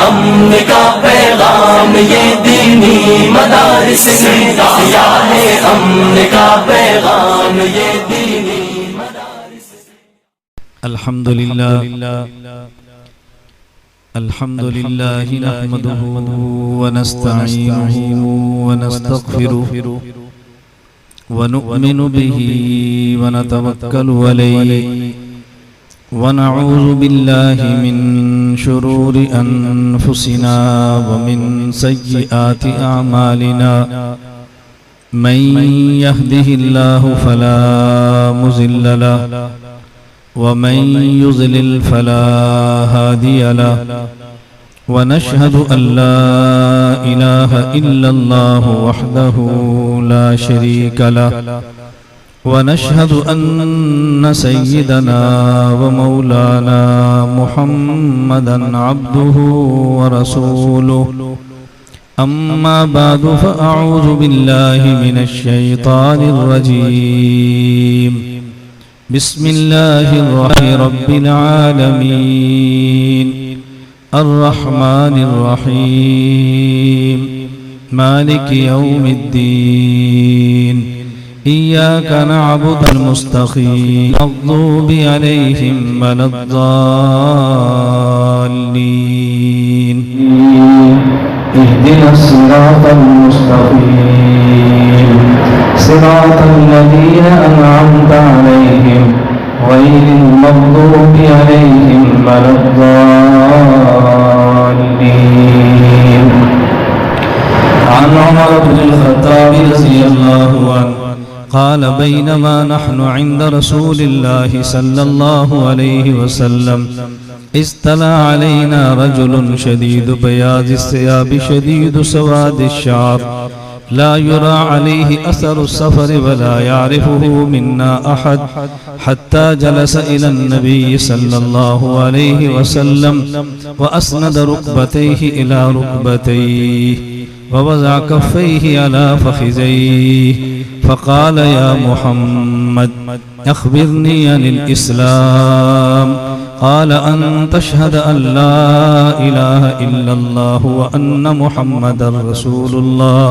امن کا پیغام یہ دینی مدارس سے، سیاہ امن کا پیغام یہ دینی مدارس سے۔ الحمدللہ نحمده ونستعینه ونستغفره ونؤمن به ونتوکل علیہ ونعوذ باللہ من شرور انفسنا ومن سیئات اعمالنا من يهده الله فلا مضل له ومن يضلل فلا هادي له ونشهد أن لا إله إلا الله وحده لا شريك له ونشهد أن سيدنا ومولانا محمدا عبده ورسوله أما بعد فأعوذ بالله من الشيطان الرجيم بسم الله الرحمن رب العالمين الرحمن الرحيم مالك يوم الدين إياك نعبد المستقيم المغضوب عليهم ولا الضالين اهدنا الصراط المستقيم صراط الذين أنعمت عليهم غير المغضوب عليهم ولا الضالين. عن عمر بن الخطاب رضي الله عنه قال بينما نحن عند رسول الله صلى الله عليه وسلم استلى علينا رجل شديد بياض الثياب شديد سواد الشعر لا يرى عليه أثر السفر ولا يعرفه منا أحد حتى جلس إلى النبي صلى الله عليه وسلم وأسند ركبتيه إلى ركبتيه ووضع كفيه على فخذيه فقال يا محمد أخبرني عن الإسلام قال أن تشهد أن لا إله إلا الله وأن محمد رسول الله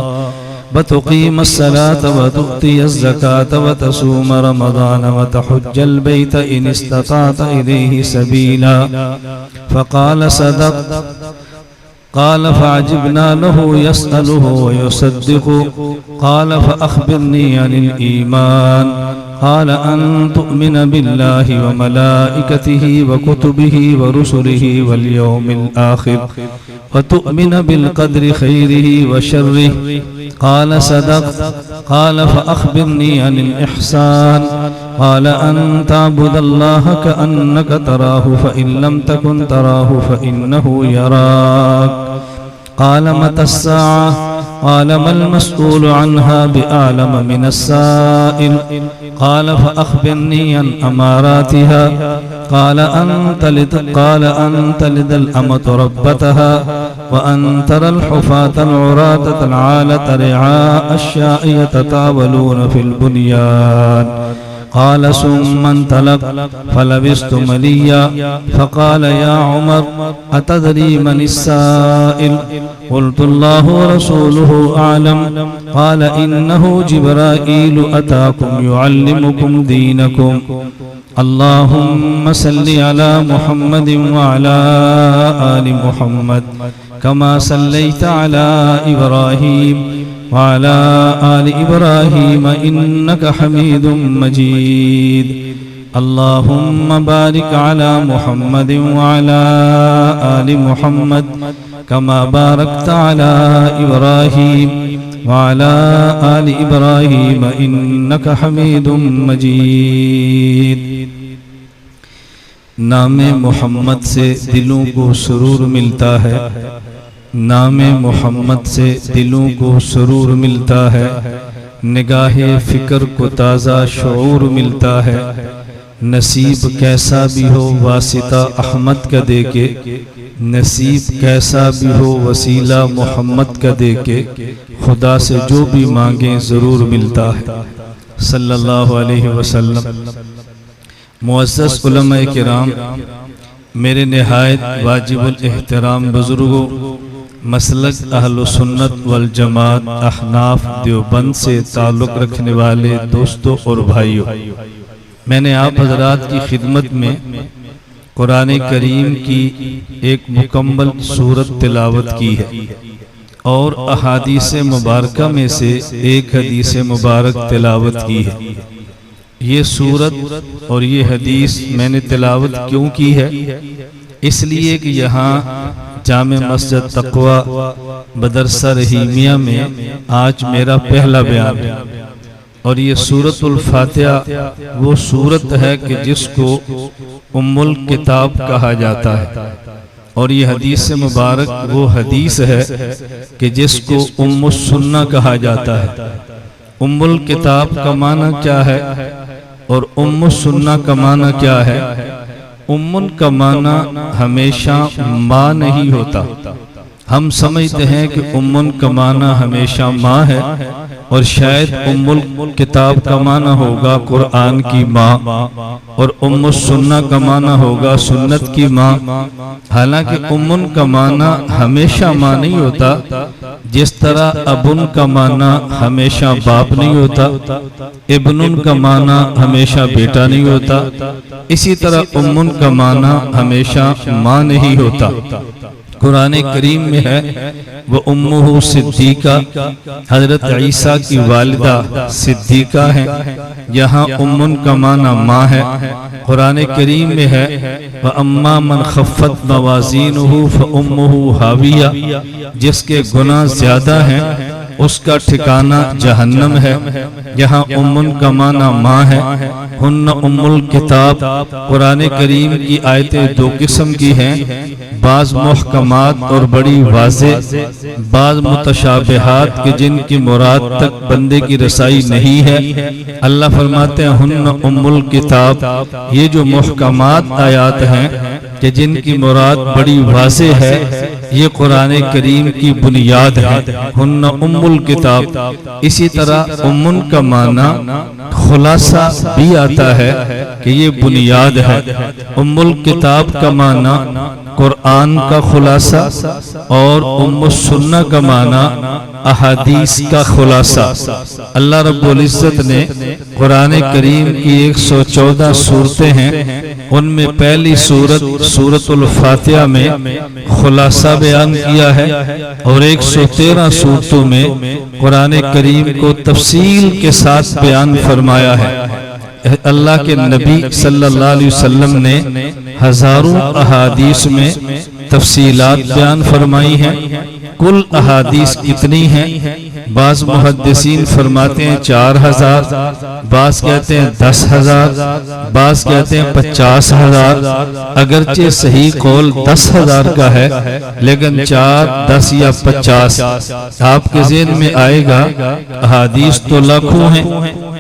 وتقيم الصلاة وتؤتي الزكاة وتصوم رمضان وتحج البيت إن استطعت إليه سبيلا فقال صدقت قال فعجبنا له يسأله ويصدق قال فأخبرني عن الإيمان قال أن تؤمن بالله وملائكته وكتبه ورسله واليوم الآخر وتؤمن بالقدر خيره وشره قال صدقت قال فأخبرني عن الإحسان قال أن تعبد الله كأنك تراه فإن لم تكن تراه فإنه يراك قال متى الساعة قال ما المسؤول عنها بأعلم من السائل قال فأخبرني عن أماراتها قال أن تلد الأمة ربتها وأن ترى الحفاة العراة العالة رعاء الشاء يتطاولون في البنيان قال ثم انطلق فلبثت مليا فقال يا عمر أتدري من السائل قلت الله ورسوله أعلم قال إنه جبرائيل أتاكم يعلمكم دينكم اللهم صل على محمد وعلى آل محمد كما صليت على إبراهيم وعلى آل إبراهيم إنك حميد مجيد اللهم بارك على محمد وعلى آل محمد كما باركت على إبراهيم وعلى آل إبراهيم إنك حميد مجيد. نام محمد سے دلوں کو سرور ملتا ہے، نام محمد سے دلوں کو سرور ملتا ہے، نگاہ فکر کو تازہ شعور ملتا ہے. نصیب کیسا بھی ہو واسطہ احمد کا دے کے، نصیب کیسا بھی ہو وسیلہ محمد کا دے کے، خدا سے جو بھی مانگیں ضرور ملتا ہے صلی اللہ علیہ وسلم. معزز علماء کرام، میرے نہایت واجب الاحترام بزرگوں، مسلک اہل سنت والجماعت احناف دیوبند سے تعلق رکھنے والے دوستوں اور بھائیوں، میں نے آپ حضرات کی خدمت میں قرآن کریم کی ایک مکمل سورت تلاوت کی ہے اور احادیث مبارکہ میں سے ایک حدیث مبارک تلاوت کی ہے۔ یہ سورت اور یہ حدیث میں نے تلاوت کیوں کی ہے؟ اس لیے کہ یہاں جامع مسجد تقوی مدرسہ رحیمیہ میں آج میرا پہلا بیان ہے، اور یہ سورۃ الفاتحہ وہ سورت ہے کہ جس کو ام الکتاب کہا جاتا ہے، اور یہ حدیث مبارک وہ حدیث ہے کہ جس کو ام السنہ کہا جاتا ہے۔ ام الکتاب کا معنی کیا ہے اور ام السنہ کا معنی کیا ہے؟ ام کا معنی ہمیشہ ماں نہیں ہوتا۔ ہم سمجھتے ہیں کہ ام کا معنی ہمیشہ ماں ہے، اور شاید ام الکتاب کا معنی ہوگا قرآن کی ماں، اور ام السنہ کا معنی ہوگا سنت کی ماں۔ حالانکہ ام کا معنی ہمیشہ ماں نہیں ہوتا، جس طرح ابن کا معنی ہمیشہ باپ نہیں ہوتا، ابن کا معنی ہمیشہ بیٹا نہیں ہوتا، اسی طرح ام کا معنی ہمیشہ ماں نہیں ہوتا۔ قرآن کریم میں ہے وَأُمُّهُ صِدِّيقَةٌ، حضرت عیسیٰ کی والدہ صدیقہ ہیں، یہاں امن کا معنی ماں ہے۔ قرآن کریم میں ہے وَأَمَّا مَنْ خَفَّتْ مَوَازِينُهُ فَأُمُّهُ هَاوِيَةٌ، جس کے گناہ زیادہ ہیں اس کا ٹھکانہ جہنم ہے، یہاں امن کا معنی ماں ہے۔ ہن ام الکتاب، قرآن کریم کی آیتیں دو قسم کی ہیں، بعض محکمات اور بڑی واضح، بعض متشابہات کہ جن کی مراد تک بندے کی رسائی نہیں ہے۔ اللہ فرماتے ہیں ہن ام الکتاب، یہ جو محکمات آیات ہیں کہ جن کی مراد بڑی واضح ہے، یہ قرآن کریم کی بنیاد ہے۔ ہن ام الکتاب، اسی طرح امن کا معنی خلاصہ بھی آتا ہے کہ یہ بنیاد ہے۔ ام الکتاب کا معنی قرآن کا خلاصہ، اور ام السنہ کا معنی احادیث کا خلاصہ۔ اللہ رب العزت نے قرآن کریم کی 114 صورتیں ہیں، ان میں پہلی سورت سورۃ الفاتحہ میں خلاصہ بیان کیا ہے، اور 113 صورتوں میں قرآن کریم کو تفصیل کے ساتھ بیان فرمایا ہے۔ اللہ کے نبی صلی اللہ علیہ وسلم نے ہزاروں احادیث میں تفصیلات بیان فرمائی ہیں۔ کل احادیث کتنی ہیں؟ بعض محدثین فرماتے ہیں 4000، بعض کہتے ہیں 10,000، بعض کہتے ہیں 50,000۔ اگرچہ صحیح قول 10,000 کا ہے، لیکن 4، 10 یا 50 آپ کے ذہن میں آئے گا۔ احادیث تو لاکھوں ہیں،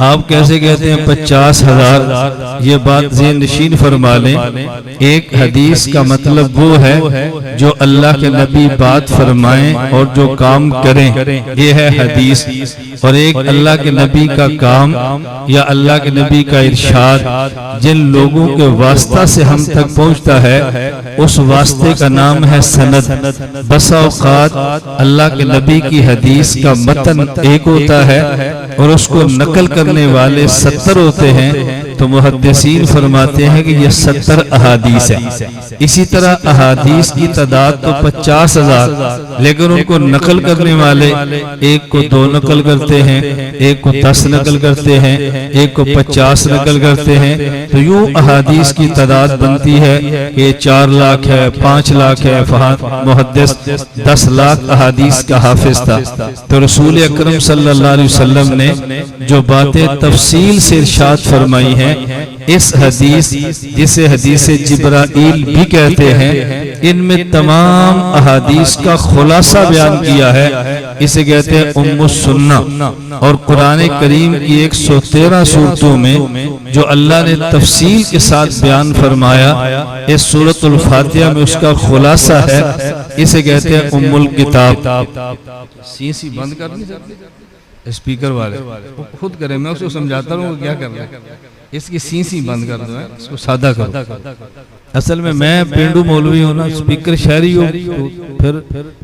آپ کیسے کہتے ہیں 50,000؟ یہ بات ذہن نشین فرما لیں۔ ایک حدیث کا مطلب وہ ہے جو اللہ کے نبی بات فرمائیں اور جو کام کریں، یہ ہے حدیث۔ اور ایک اللہ کے نبی کا کام یا اللہ کے نبی کا ارشاد جن لوگوں کے واسطہ سے ہم تک پہنچتا ہے، اس واسطے کا نام ہے سند۔ بسا اوقات اللہ کے نبی کی حدیث کا متن ایک ہوتا ہے اور اس کو نقل کرنے والے 70 ہوتے ہیں، تو محدثین فرماتے ہیں کہ یہ 70 احادیث ہے۔ اسی طرح احادیث کی تعداد تو 50,000، لیکن ان کو نقل کرنے والے ایک کو 2 نقل کرتے ہیں، ایک کو 10 نقل کرتے ہیں، ایک کو 50 نقل کرتے ہیں۔ تو یوں احادیث کی تعداد بنتی ہے کہ 4 لاکھ ہے، 5 لاکھ ہے۔ محدث 10 لاکھ احادیث کا حافظ تھا۔ تو رسول اکرم صلی اللہ علیہ وسلم نے جو باتیں تفصیل سے ارشاد فرمائی ہیں، اس حدیث جسے حدیث جبرائیل بھی کہتے ہیں، ان میں تمام احادیث کا خلاصہ بیان کیا ہے، اسے کہتے ہیں ام السنہ۔ اور قرآن کریم کی 113 صورتوں میں جو اللہ نے تفصیل کے ساتھ بیان فرمایا، اس سورۃ الفاتحہ میں اس کا خلاصہ ہے، اسے کہتے ہیں ام الکتاب۔ سی بند کر اسپیکر والے خود کریں، میں اس کو سمجھاتا رہوں کیا کر رہے ہیں۔ اس کی سی بند کر دو، اس کو سادہ کرو۔ اصل میں پینڈو مولوی ہوں نا، سپیکر شہری ہو، پھر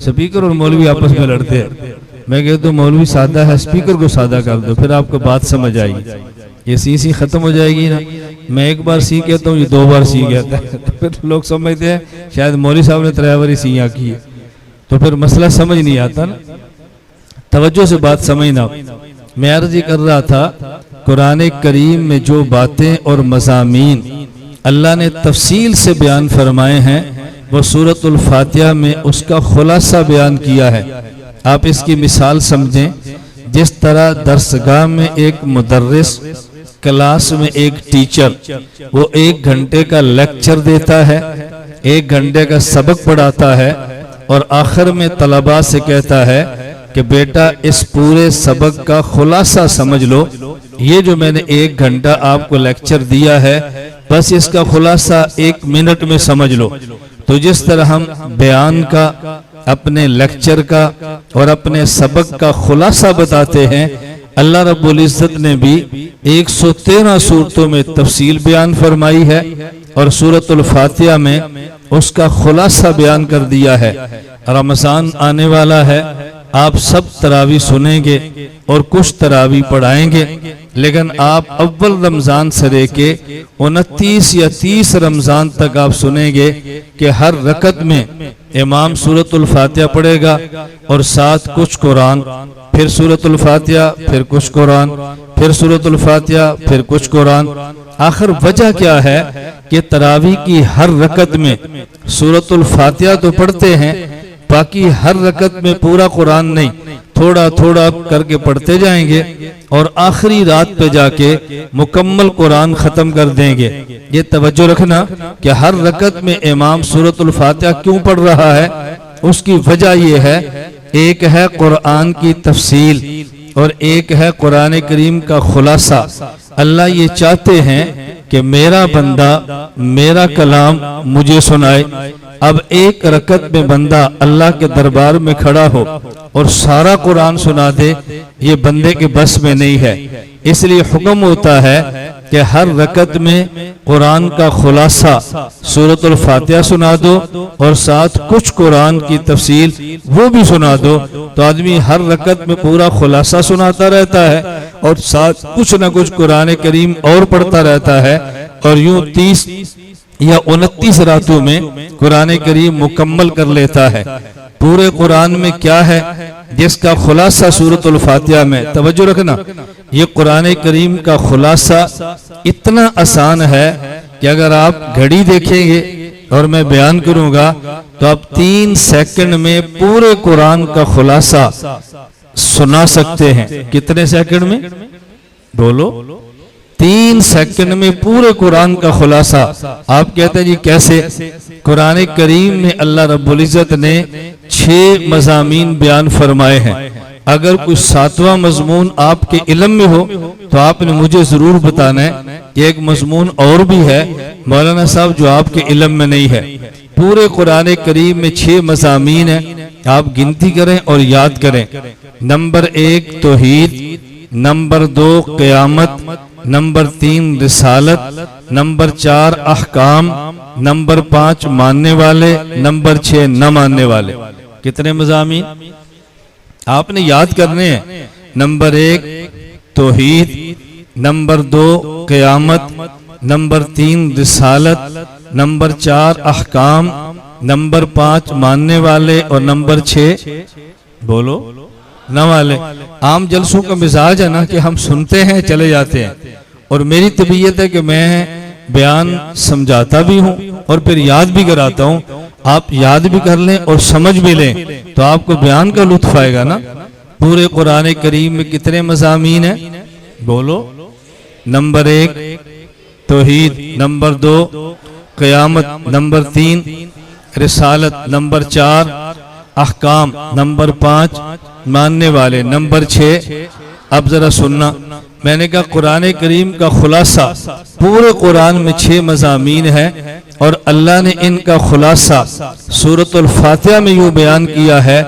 سپیکر اور مولوی آپس میں لڑتے ہیں۔ میں کہتا ہوں مولوی سادہ ہے، سپیکر کو سادہ کر دو، پھر آپ کو بات سمجھ آئے گی۔ یہ سی ختم ہو جائے گی نا۔ میں ایک بار سی کہتا ہوں، یہ 2 بار سی کہتا ہے، تو پھر لوگ سمجھتے ہیں شاید مولوی صاحب نے 3 بار سی کی ہے، تو پھر مسئلہ سمجھ نہیں آتا نا۔ توجہ سے بات سمجھنا۔ میں عرض یہ کر رہا تھا، قرآن کریم میں جو باتیں اور مضامین اللہ نے تفصیل سے بیان فرمائے ہیں، وہ سورۃ الفاتحہ میں اس کا خلاصہ بیان کیا ہے۔ آپ اس کی مثال سمجھیں، جس طرح درسگاہ میں ایک مدرس، کلاس میں ایک ٹیچر، وہ 1 گھنٹے کا لیکچر دیتا ہے، 1 گھنٹے کا سبق پڑھاتا ہے، اور آخر میں طلباء سے کہتا ہے کہ بیٹا اس پورے سبق کا خلاصہ سمجھ لو، یہ جو میں نے 1 گھنٹہ آپ کو لیکچر دیا ہے، بس اس کا خلاصہ 1 منٹ میں سمجھ لو۔ تو جس طرح ہم بیان کا، اپنے لیکچر کا اور اپنے سبق کا خلاصہ بتاتے ہیں، اللہ رب العزت نے بھی 113 صورتوں میں تفصیل بیان فرمائی ہے، اور سورۃ الفاتحہ میں اس کا خلاصہ بیان کر دیا ہے۔ رمضان آنے والا ہے، آپ سب تراویح سنیں گے اور کچھ تراویح پڑھائیں گے، لیکن آپ اول رمضان سے لے کے 29 یا 30 رمضان تک آپ سنیں گے کہ ہر رکعت میں امام سورۃ الفاتحہ پڑھے گا اور ساتھ کچھ قرآن، پھر سورۃ الفاتحہ، پھر کچھ قرآن، پھر سورۃ الفاتحہ، پھر کچھ قرآن۔ آخر وجہ کیا ہے کہ تراویح کی ہر رکعت میں سورۃ الفاتحہ تو پڑھتے ہیں، باقی ہر رکعت میں پورا قرآن نہیں، تھوڑا تھوڑا کر کے پڑھتے جائیں گے، اور آخری رات پہ جا کے مکمل قرآن ختم کر دیں گے۔ یہ توجہ رکھنا کہ ہر رکعت میں امام سورۃ الفاتحہ کیوں پڑھ رہا ہے، اس کی وجہ یہ ہے، ایک ہے قرآن کی تفصیل اور ایک ہے قرآن کریم کا خلاصہ۔ اللہ یہ چاہتے ہیں کہ میرا بندہ میرا کلام مجھے سنائے۔ اب 1 رکعت میں بندہ اللہ کے دربار میں کھڑا ہو اور سارا قرآن سنا دے، یہ بندے کے بس میں نہیں ہے۔ اس لیے حکم ہوتا ہے کہ ہر رکعت میں قرآن کا خلاصہ سورۃ الفاتحہ سنا دو اور ساتھ کچھ قرآن کی تفصیل وہ بھی سنا دو، تو آدمی ہر رکعت میں پورا خلاصہ سناتا رہتا ہے اور ساتھ کچھ نہ کچھ قرآن کریم اور پڑھتا رہتا ہے، اور یوں 30 یا 29 راتوں میں قرآن کریم مکمل کر لیتا ہے۔ پورے قرآن میں کیا ہے جس کا خلاصہ سورۃ الفاتحہ میں؟ توجہ رکھنا، یہ قرآن کریم کا خلاصہ اتنا آسان ہے کہ اگر آپ گھڑی دیکھیں گے اور میں بیان کروں گا تو آپ 3 سیکنڈ میں پورے قرآن کا خلاصہ سنا سکتے ہیں۔ کتنے سیکنڈ میں؟ بولو۔ 3 سیکنڈ میں پورے قرآن کا خلاصہ۔ آپ کہتے ہیں جی کیسے؟ قرآن کریم میں اللہ رب العزت نے 6 مضامین بیان فرمائے ہیں۔ اگر کوئی 7واں مضمون آپ کے علم میں ہو تو آپ نے مجھے ضرور بتانا ہے کہ ایک مضمون اور بھی ہے مولانا صاحب جو آپ کے علم میں نہیں ہے۔ پورے قرآن کریم میں 6 مضامین ہیں، آپ گنتی کریں اور یاد کریں۔ نمبر 1 توحید، نمبر 2 قیامت، نمبر 3 رسالت، نمبر 4 احکام، نمبر 5 ماننے والے، نمبر 6 نہ ماننے والے۔ کتنے مضامین آپ نے یاد کرنے ہیں؟ نمبر 1 توحید، نمبر 2 قیامت، نمبر 3 رسالت، نمبر 4 احکام، نمبر 5 ماننے والے، اور نمبر 6 بولو نہ والے۔ عام جلسوں کا مزاج ہے نا کہ ہم سنتے ہیں چلے جاتے ہیں، اور میری طبیعت ہے کہ میں بیان سمجھاتا بھی ہوں اور پھر یاد بھی کراتا ہوں۔ آپ یاد بھی کر لیں اور سمجھ بھی لیں تو آپ کو بیان کا لطف آئے گا نا۔ پورے قرآن کریم میں کتنے مضامین ہیں؟ بولو۔ نمبر 1 توحید، نمبر 2 قیامت، نمبر 3 رسالت، نمبر 4 احکام، نمبر 5 ماننے والے، نمبر 6 اب ذرا سننا، میں نے کہا قرآن کریم کا خلاصہ پورے قرآن میں 6 مضامین ہیں، اور اللہ نے ان کا خلاصہ سورۃ الفاتحہ میں یوں بیان کیا ہے،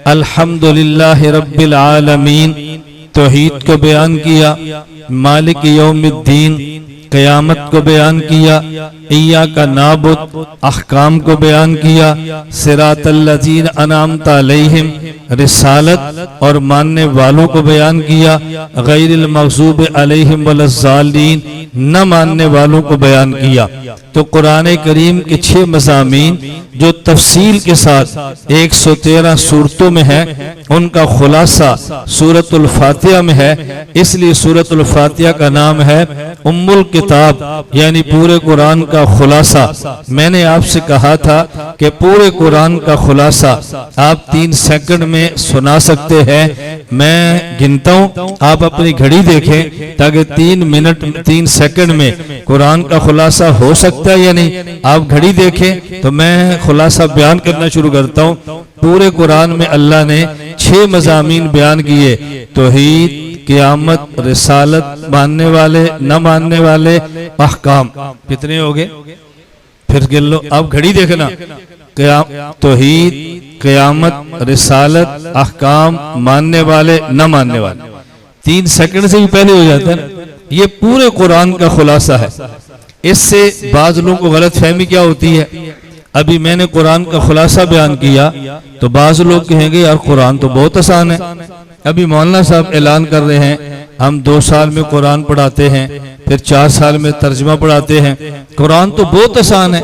الحمدللہ رب العالمین، توحید کو بیان کیا، مالک یوم الدین، قیامت کو بیان کیا، ایاک نعبد احکام کو بیان کیا، صراط الذین انعمت علیہم رسالت اور ماننے والوں کو بیان کیا، غیر المغضوب علیہم ولا الضالین نہ ماننے والوں کو بیان کیا۔ تو قرآن کریم کے 6 مضامین جو تفصیل کے ساتھ 113 سورتوں میں ہے، ان کا خلاصہ سورۃ الفاتحہ میں ہے۔ اس لیے سورۃ الفاتحہ کا نام ہے ام الکتاب، یعنی پورے قرآن کا خلاصہ۔ میں نے آپ سے کہا تھا کہ پورے قرآن کا خلاصہ آپ 3 سیکنڈ میں سنا سکتے ہیں۔ میں گنتا ہوں، آپ اپنی گھڑی دیکھیں تاکہ 3 سیکنڈ میں قرآن کا خلاصہ ہو سکتا ہے یا نہیں۔ آپ گھڑی دیکھیں تو میں خلاصہ بیان کرنا شروع کرتا ہوں۔ پورے قرآن میں اللہ نے 6 مضامین بیان کیے، توحید، قیامت، رسالت، ماننے والے، نہ ماننے والے، احکام۔ کتنے ہو گئے؟ پھر گن لو، آپ گھڑی دیکھنا، توحید، قیامت، رسالت، احکام، ماننے والے، نہ ماننے والے۔ 3 سیکنڈ سے بھی پہلے ہو جاتا ہے نا۔ یہ پورے قرآن کا خلاصہ ہے۔ اس سے بعض لوگوں کو غلط فہمی کیا ہوتی ہے، ابھی میں نے قرآن کا خلاصہ بیان کیا تو بعض لوگ کہیں گے یار قرآن تو بہت آسان ہے۔ ابھی مولانا صاحب اعلان کر رہے ہیں ہم 2 سال میں قرآن پڑھاتے ہیں، پھر 4 سال میں ترجمہ پڑھاتے ہیں، قرآن تو بہت آسان ہے،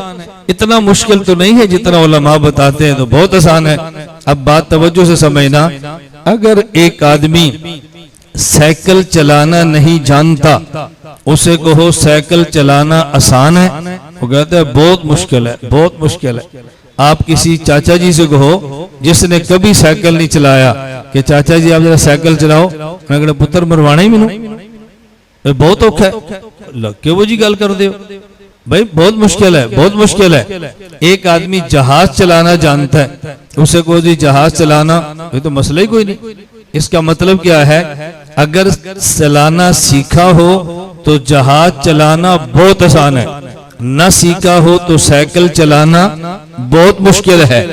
اتنا مشکل تو نہیں ہے جتنا علماء بتاتے ہیں، تو بہت آسان ہے۔ اب بات توجہ سے سمجھنا، اگر ایک آدمی سائیکل چلانا نہیں جانتا، اسے کہو سائیکل چلانا آسان ہے، وہ کہتا ہے بہت مشکل ہے، بہت مشکل ہے۔ آپ کسی چاچا جی سے کہو جس نے کبھی سائیکل نہیں چلایا کہ چاچا جی آپ ذرا سائیکل چلاؤ، میں کہتا پتر مروانا ہی مینوں بہت اوکھا ہے، کہ وہ جی گل کر دیو بھائی بہت مشکل ہے، بہت مشکل ہے۔ ایک آدمی جہاز چلانا جانتا ہے، اسے کہو جی جہاز چلانا، یہ تو مسئلہ ہی کوئی نہیں۔ اس کا مطلب کیا ہے، اگر چلانا سیکھا ہو تو جہاز چلانا بہت آسان ہے، نہ سیکھا ہو تو سائیکل چلانا بہت مشکل ہے۔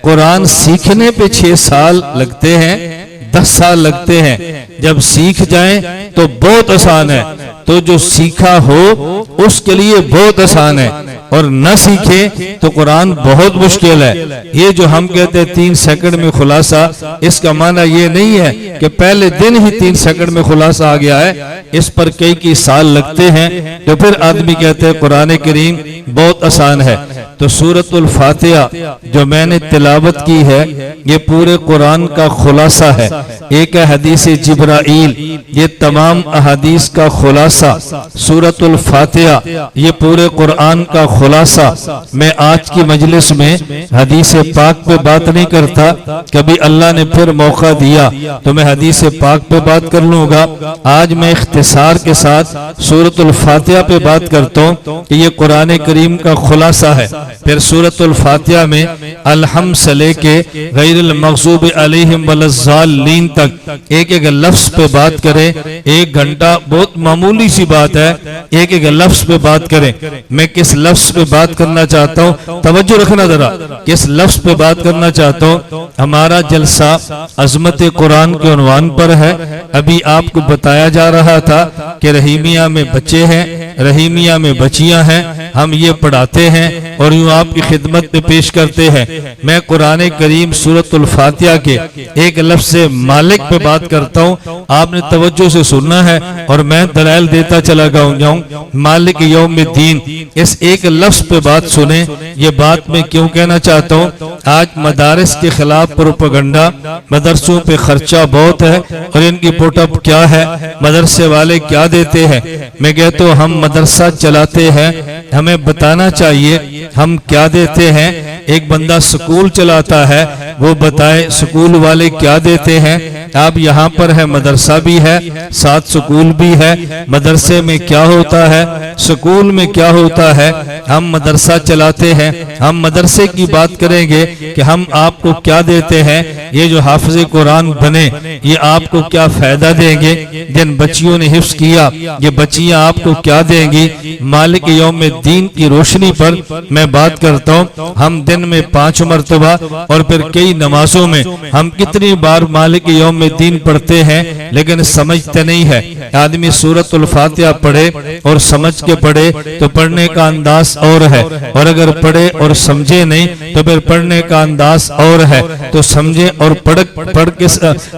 قرآن سیکھنے پہ 6 سال لگتے ہیں، 10 سال لگتے ہیں، جب سیکھ جائیں تو بہت آسان ہے۔ تو جو سیکھا ہو اس کے لیے بہت آسان ہے، اور نہ سیکھے تو قرآن بہت مشکل ہے۔ یہ جو ہم کہتے ہیں 3 سیکنڈ میں خلاصہ، اس کا معنی یہ نہیں ہے کہ پہلے دن ہی 3 سیکنڈ میں خلاصہ آ گیا ہے، اس پر کئی سال لگتے ہیں، تو پھر آدمی کہتے ہیں قرآن کریم بہت آسان ہے۔ تو سورۃ الفاتحہ جو میں نے تلاوت کی ہے یہ پورے قرآن کا خلاصہ ہے۔ ایک ہے حدیث جبرائیل، یہ تمام احادیث کا خلاصہ۔ سورۃ الفاتحہ یہ پورے قرآن کا خلاصہ۔ میں آج کی مجلس میں حدیث پاک پہ بات نہیں کرتا، کبھی اللہ نے پھر موقع دیا تو میں حدیث پاک پہ بات کر لوں گا۔ آج میں اختصار کے ساتھ سورۃ الفاتحہ پہ بات کرتا ہوں کہ یہ قرآن کریم کا خلاصہ ہے۔ پھر سورۃ الفاتحہ میں الحمد سے لے کے غیر المغضوب علیہم ولا الضالین تک ایک ایک لفظ پہ بات کریں۔ 1 گھنٹہ بہت معمولی سی بات ہے، ایک ایک لفظ پہ بات کریں۔ میں کس لفظ پہ بات کرنا چاہتا ہوں، توجہ رکھنا ذرا، کس لفظ پہ بات کرنا چاہتا ہوں۔ ہمارا جلسہ عظمت قرآن کے عنوان پر ہے۔ ابھی آپ کو بتایا جا رہا تھا کہ رحیمیہ میں بچے ہیں، رحیمیہ میں بچیاں ہیں، ہم یہ پڑھاتے ہیں اور یوں آپ کی خدمت میں پیش کرتے ہیں۔ میں قرآن کریم سورۃ الفاتحہ کے ایک لفظ مالک پہ بات کرتا ہوں، آپ نے توجہ سے سننا ہے اور میں دلائل دیتا چلا جاؤں۔ مالک یوم الدین، اس ایک لفظ پہ بات سنیں۔ یہ بات میں کیوں کہنا چاہتا ہوں، آج مدارس کے خلاف پروپیگنڈا، مدرسوں پہ خرچہ بہت ہے اور ان کی پٹ اپ کیا ہے، مدرسے والے کیا دیتے ہیں۔ میں کہتا ہوں ہم مدرسہ چلاتے ہیں، ہمیں بتانا چاہیے ہم کیا دیتے ہیں۔ ایک بندہ سکول چلاتا ہے، وہ بتائے سکول والے کیا دیتے ہیں۔ آپ یہاں پر ہے، مدرسہ بھی ہے، ساتھ سکول بھی ہے۔ مدرسے میں کیا ہوتا ہے، سکول میں کیا ہوتا ہے۔ ہم مدرسہ چلاتے ہیں، ہم مدرسے کی بات کریں گے کہ ہم آپ کو کیا دیتے ہیں۔ یہ جو حافظ قرآن بنے یہ آپ کو کیا فائدہ دیں گے، جن بچیوں نے حفظ کیا یہ بچیاں آپ کو کیا دیں گی۔ مالک یوم الدین کی روشنی پر میں بات کرتا ہوں۔ ہم دن میں 5 مرتبہ اور پھر کئی کئی نمازوں میں ہم کتنی بار مالک یوم الدین پڑھتے ہیں لیکن سمجھتے نہیں ہے. آدمی سورۃ الفاتحہ پڑھے اور سمجھ کے پڑھے تو پڑھنے کا انداز اور ہے, اور اگر پڑھے اور سمجھے نہیں تو پھر پڑھنے کا انداز اور ہے. تو سمجھے اور پڑھ کے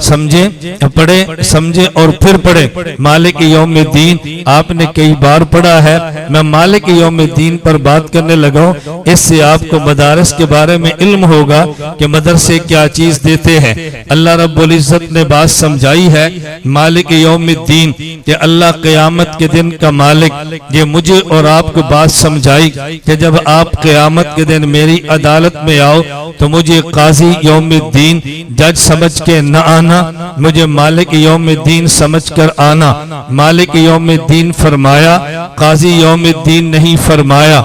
سمجھے, پڑھے سمجھے اور پھر پڑھے. مالک یوم الدین آپ نے کئی بار پڑھا ہے. میں مالک یوم الدین پر بات کرنے لگا ہوں, اس سے آپ کو مدارس کے بارے میں علم ہوگا کہ مدرسے کیا چیز دیتے ہیں. اللہ رب العزت نے بات سمجھائی ہے مالک یوم الدین کہ اللہ قیامت کے دن کا مالک. یہ مجھے اور آپ کو بات سمجھائی کہ جب آپ قیامت کے دن میری عدالت میں آؤ تو مجھے قاضی یوم الدین جج سمجھ کے نہ آنا, مجھے مالک یوم الدین سمجھ کر آنا. مالک یوم الدین فرمایا, قاضی یوم الدین نہیں فرمایا.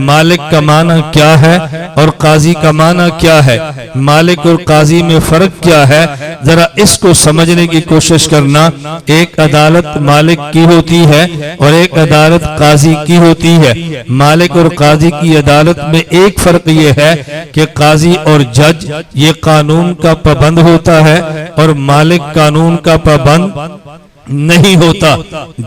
مالک کا معنی کیا ہے اور قاضی کا معنی کیا ہے؟ مالک اور قاضی میں فرق کیا ہے؟ ذرا اس کو سمجھنے کی کوشش کرنا. ایک عدالت مالک کی ہوتی ہے اور ایک عدالت قاضی کی ہوتی ہے. مالک اور قاضی کی عدالت میں ایک فرق یہ ہے کہ قاضی اور جج یہ قانون کا پابند ہوتا ہے اور مالک قانون کا پابند نہیں ہوتا.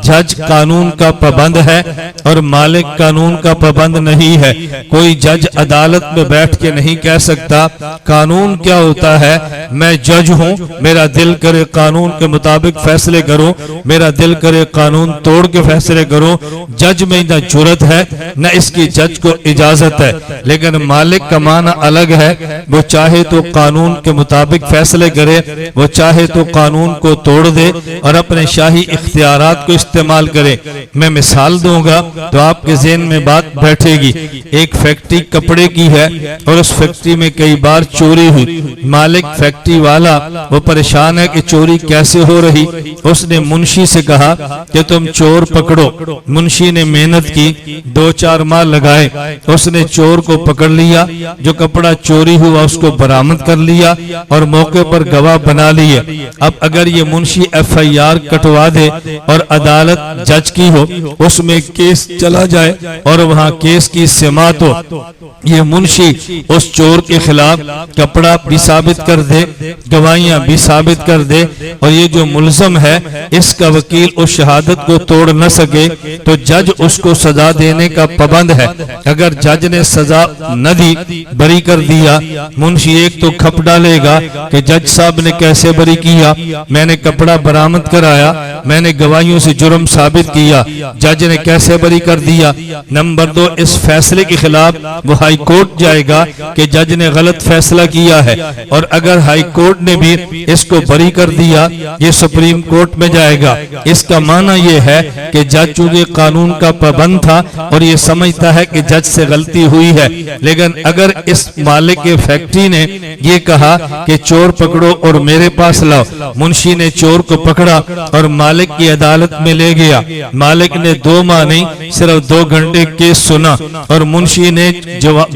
جج قانون کا پابند ہے اور مالک قانون کا پابند نہیں ہے. کوئی جج عدالت میں بیٹھ کے نہیں کہہ سکتا قانون کیا ہوتا ہے, میں جج ہوں, میرا دل کرے قانون کے مطابق فیصلے کروں, میرا دل کرے قانون توڑ کے فیصلے کروں. جج میں نہ جرت ہے نہ اس کی جج کو اجازت ہے. لیکن مالک کا معنی الگ ہے, وہ چاہے تو قانون کے مطابق فیصلے کرے, وہ چاہے تو قانون کو توڑ دے اور اپنے شاہی اختیارات کو استعمال کرے. میں مثال دوں گا تو آپ کے ذہن میں بات بیٹھے گی. ایک فیکٹری کپڑے کی ہے اور اس فیکٹری میں کئی بار چوری ہوئی. مالک فیکٹری والا وہ پریشان ہے کہ چوری کیسے ہو رہی. اس نے منشی سے کہا کہ تم چور پکڑو. منشی نے محنت کی, 2-4 ماہ لگائے, اس نے چور کو پکڑ لیا. جو کپڑا چوری ہوا اس کو برآمد کر لیا اور موقع پر گواہ بنا لیے. اب اگر یہ منشی FIR کٹوا دے اور عدالت جج کی ہو, اس میں کیس چلا جائے اور وہاں کیس کی سماعت ہو, یہ منشی اس چور کے خلاف کپڑا بھی ثابت کر دے, گواہیاں بھی ثابت کر دے, اور یہ جو ملزم ہے اس کا وکیل اس شہادت کو توڑ نہ سکے, تو جج اس کو سزا دینے کا پابند ہے. اگر جج نے سزا نہ دی, بری کر دیا, منشی ایک تو کھپ ڈالے گا کہ جج صاحب نے کیسے بری کیا, میں نے کپڑا برآمد کرایا, میں نے گواہیوں سے جرم ثابت کیا, جج نے کیسے بری کر دیا. نمبر 2, اس فیصلے کے خلاف وہ ہائی کورٹ جائے گا کہ جج نے غلط فیصلہ کیا ہے, اور اگر ہائی کورٹ نے بھی اس کو بری کر دیا یہ سپریم کورٹ میں جائے گا. اس کا معنی یہ ہے کہ جج چونکہ قانون کا پابند تھا اور یہ سمجھتا ہے کہ جج سے غلطی ہوئی ہے. لیکن اگر اس مالک کے فیکٹری نے یہ کہا کہ چور پکڑو اور میرے پاس لاؤ, منشی نے چور کو پکڑا اور مالک کی عدالت میں لے گیا. مالک نے 2 ماہ نہیں صرف 2 گھنٹے کیس سنا اور منشی نے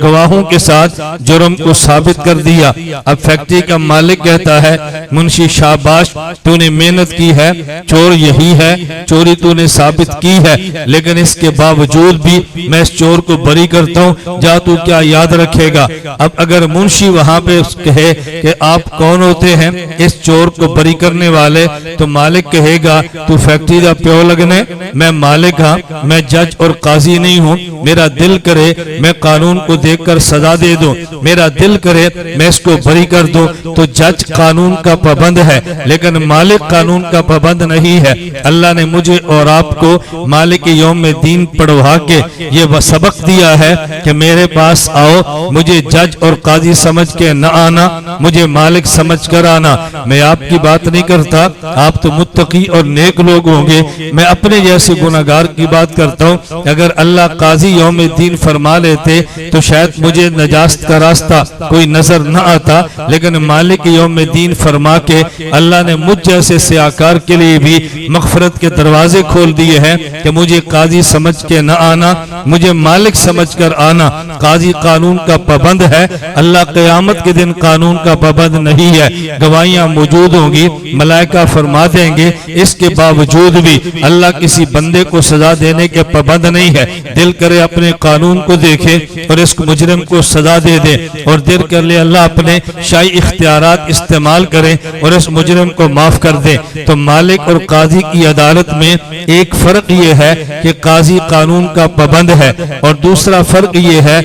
گواہوں کے ساتھ جرم کو ثابت کر دیا. اب فیکٹری کا مالک کہتا ہے منشی شاباش, تو نے محنت کی ہے, چور یہی ہے, چوری تو نے ثابت کی ہے, لیکن اس کے باوجود بھی میں اس چور کو بری کرتا ہوں, جا تو کیا یاد رکھے گا. اب اگر منشی وہاں پہ کہے کہ آپ کون ہوتے ہیں اس چور کو بری کرنے والے, تو مالک کہے گا تو فیکٹری دا پیو لگنے, میں مالک ہاں, میں جج اور قاضی نہیں ہوں, میرا دل کرے میں قانون کو دیکھ کر سزا دے دوں, میرا دل کرے میں اس کو بری کر دوں. تو جج قانون کا پابند ہے لیکن مالک قانون کا پابند نہیں ہے. اللہ نے مجھے اور آپ کو مالک یوم الدین پڑھوا کے یہ سبق دیا ہے کہ میرے پاس آؤ, مجھے جج اور قاضی سمجھ کے نہ آنا, مجھے مالک سمجھ کر آنا. میں آپ کی بات نہیں کرتا, آپ تو متقی اور نیک لوگ ہوں گے, میں اپنے جیسے گناہگار کی بات کرتا ہوں. اگر اللہ قاضی یوم الدین فرما لیتے تو شاید مجھے نجات کا راستہ کوئی نظر نہ آتا, لیکن مالک یوم الدین فرما کے اللہ نے مجھ جیسے سیاکار کے لیے بھی مغفرت کے دروازے کھول دیے ہیں کہ مجھے قاضی سمجھ کے نہ آنا, مجھے مالک سمجھ کر آنا. قاضی قانون کا پابند ہے, اللہ قیامت کے دن قانون کا پابند نہیں ہے. گواہیاں موجود ہوں گی, ملائکہ فرما دیں گے اس کے باوجود بھی اللہ کسی بندے کو سزا دینے کے پابند نہیں ہے. دل کرے اپنے قانون کو دیکھے اور اس مجرم کو سزا دے دے, اور دل کر لے اللہ اپنے شاہی اختیارات استعمال کرے اور اس مجرم کو معاف کر دے. تو مالک اور قاضی کی عدالت میں ایک فرق یہ ہے کہ قاضی قانون کا پابند ہے, اور دوسرا فرق یہ ہے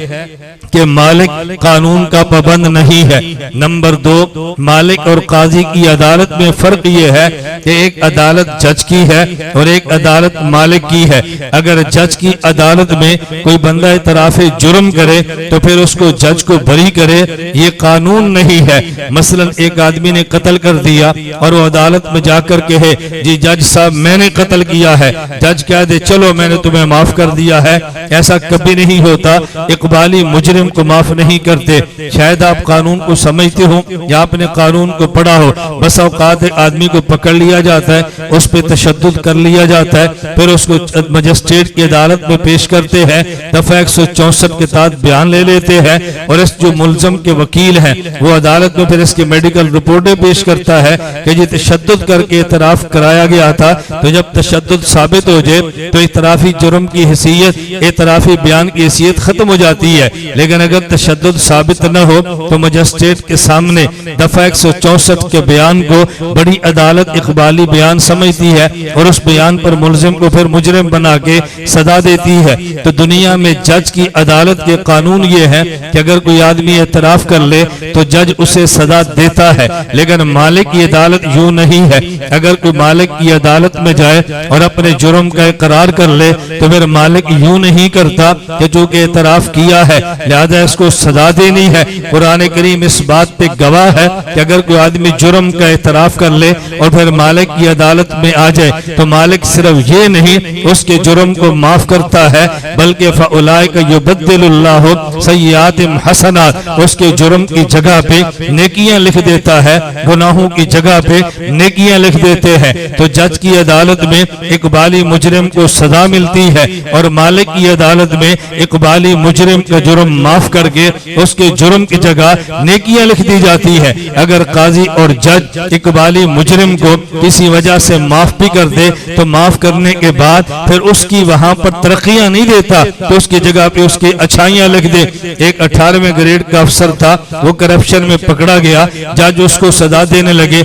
کہ مالک قانون کا پابند نہیں ہے. نمبر 2, مالک اور قاضی کی عدالت میں فرق یہ ہے کہ ایک عدالت جج کی ہے اور ایک عدالت مالک کی ہے. اگر جج کی عدالت میں کوئی بندہ اعتراف جرم کرے تو پھر اس کو جج کو بری کرے, یہ قانون نہیں ہے. مثلا ایک آدمی نے قتل کر دیا اور وہ عدالت میں جا کر کہے جی جج صاحب میں نے قتل کیا ہے, جج کہہ دے چلو میں نے تمہیں معاف کر دیا ہے. ایسا کبھی نہیں ہوتا. اقبالی مجرم کو معاف نہیں کرتے. شاید آپ قانون کو سمجھتے ہو یا آپ نے قانون کو پڑھا ہو. بس اوقات آدمی کو پکڑ لیا جاتا ہے, اس پہ تشدد کر لیا جاتا ہے, پھر اس کو مجسٹریٹ کی عدالت میں پیش کرتے ہیں, دفعہ 164 کے تحت بیان لے لیتے ہیں, اور اس جو ملزم کے وکیل ہیں وہ عدالت میں پھر اس کی میڈیکل رپورٹیں پیش کرتا ہے کہ جی تشدد کر کے اعتراف کرایا گیا تھا. تو جب تشدد ثابت ہو جائے تو اعترافی جرم کی حیثیت, اعترافی بیان کی حیثیت ختم ہو جاتی ہے. لیکن اگر تشدد ثابت نہ ہو تو مجسٹریٹ کے سامنے دفعہ 164 کے بیان کو بڑی عدالت اقبالی بیان سمجھتی ہے اور اس بیان پر ملزم کو پھر مجرم بنا کے سزا دیتی ہے. تو دنیا میں جج کی عدالت کے قانون یہ ہے کہ اگر کوئی آدمی اعتراف کر لے تو جج اسے سزا دیتا ہے, لیکن مالک کی عدالت یوں نہیں ہے. اگر کوئی مالک کی عدالت میں جائے اور اپنے جرم کا اقرار کر لے تو پھر مالک یوں نہیں کرتا کہ جو کہ اعتراف کیا ہے لہذا اس کو سزا دینی ہے. قرآن کریم اس بات پہ گواہ ہے کہ اگر کوئی آدمی جرم کا اعتراف کر لے اور پھر مالک کی عدالت میں آ جائے تو مالک صرف یہ نہیں اس کے جرم کو معاف کرتا ہے بلکہ فَأُولَئِكَ يُبَدِّلُ اللَّهُ سَيِّئَاتِهِمْ حَسَنَاتٍ, اس کے جرم کی جگہ پہ نیکیاں لکھ دیتا ہے, گناہوں کی جگہ پہ نیکیاں لکھ دیتے ہیں. تو جج کی عدالت میں اقبالی مجرم کو سزا ملتی ہے اور مالک کی عدالت میں اقبالی مجرم کا جرم معاف کر کے اس کے جرم کی جگہ نیکیاں لکھ دی جاتی ہے. اگر قاضی اور جج اقبالی مجرم کو کسی وجہ سے معاف بھی کر دے تو معاف کرنے کے بعد پھر اس کی وہاں پر ترقیاں نہیں دیتا تو اس کی جگہ پہ اس کی اچھائیاں لکھ دے. ایک 18ویں گریڈ کا افسر تھا, وہ کرپشن میں پکڑا گیا, جج اس کو سزا دینے لگے.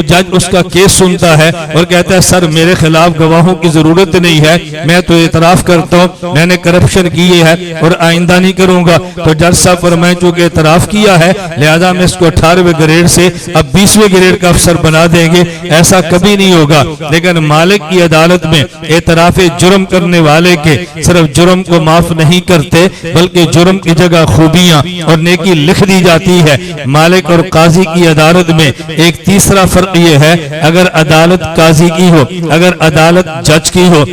جج اس کا کیس سنتا ہے اور کہتا ہے سر میرے خلاف گواہوں کی ضرورت نہیں ہے, میں تو اعتراف کرتا ہوں میں نے کرپشن کی ہے اور آئندہ نہیں کروں گا. تو جج صاحب فرمائے چونکہ اعتراف کیا ہے لہذا میں اس کو 18ویں گریڈ سے اب 20ویں گریڈ کا افسر بنا دیں گے. ایسا کبھی نہیں ہوگا. لیکن مالک کی عدالت میں اعتراف جرم کرنے والے کے صرف جرم کو معاف نہیں کرتے بلکہ جرم کی جگہ خوبیاں اور نیکی لکھ دی جاتی ہے. مالک اور قاضی کی عدالت میں ایک تیسرا فرق یہ ہے, اگر عدالت قاضی کی ہو, اگر عدالت جج کی ہو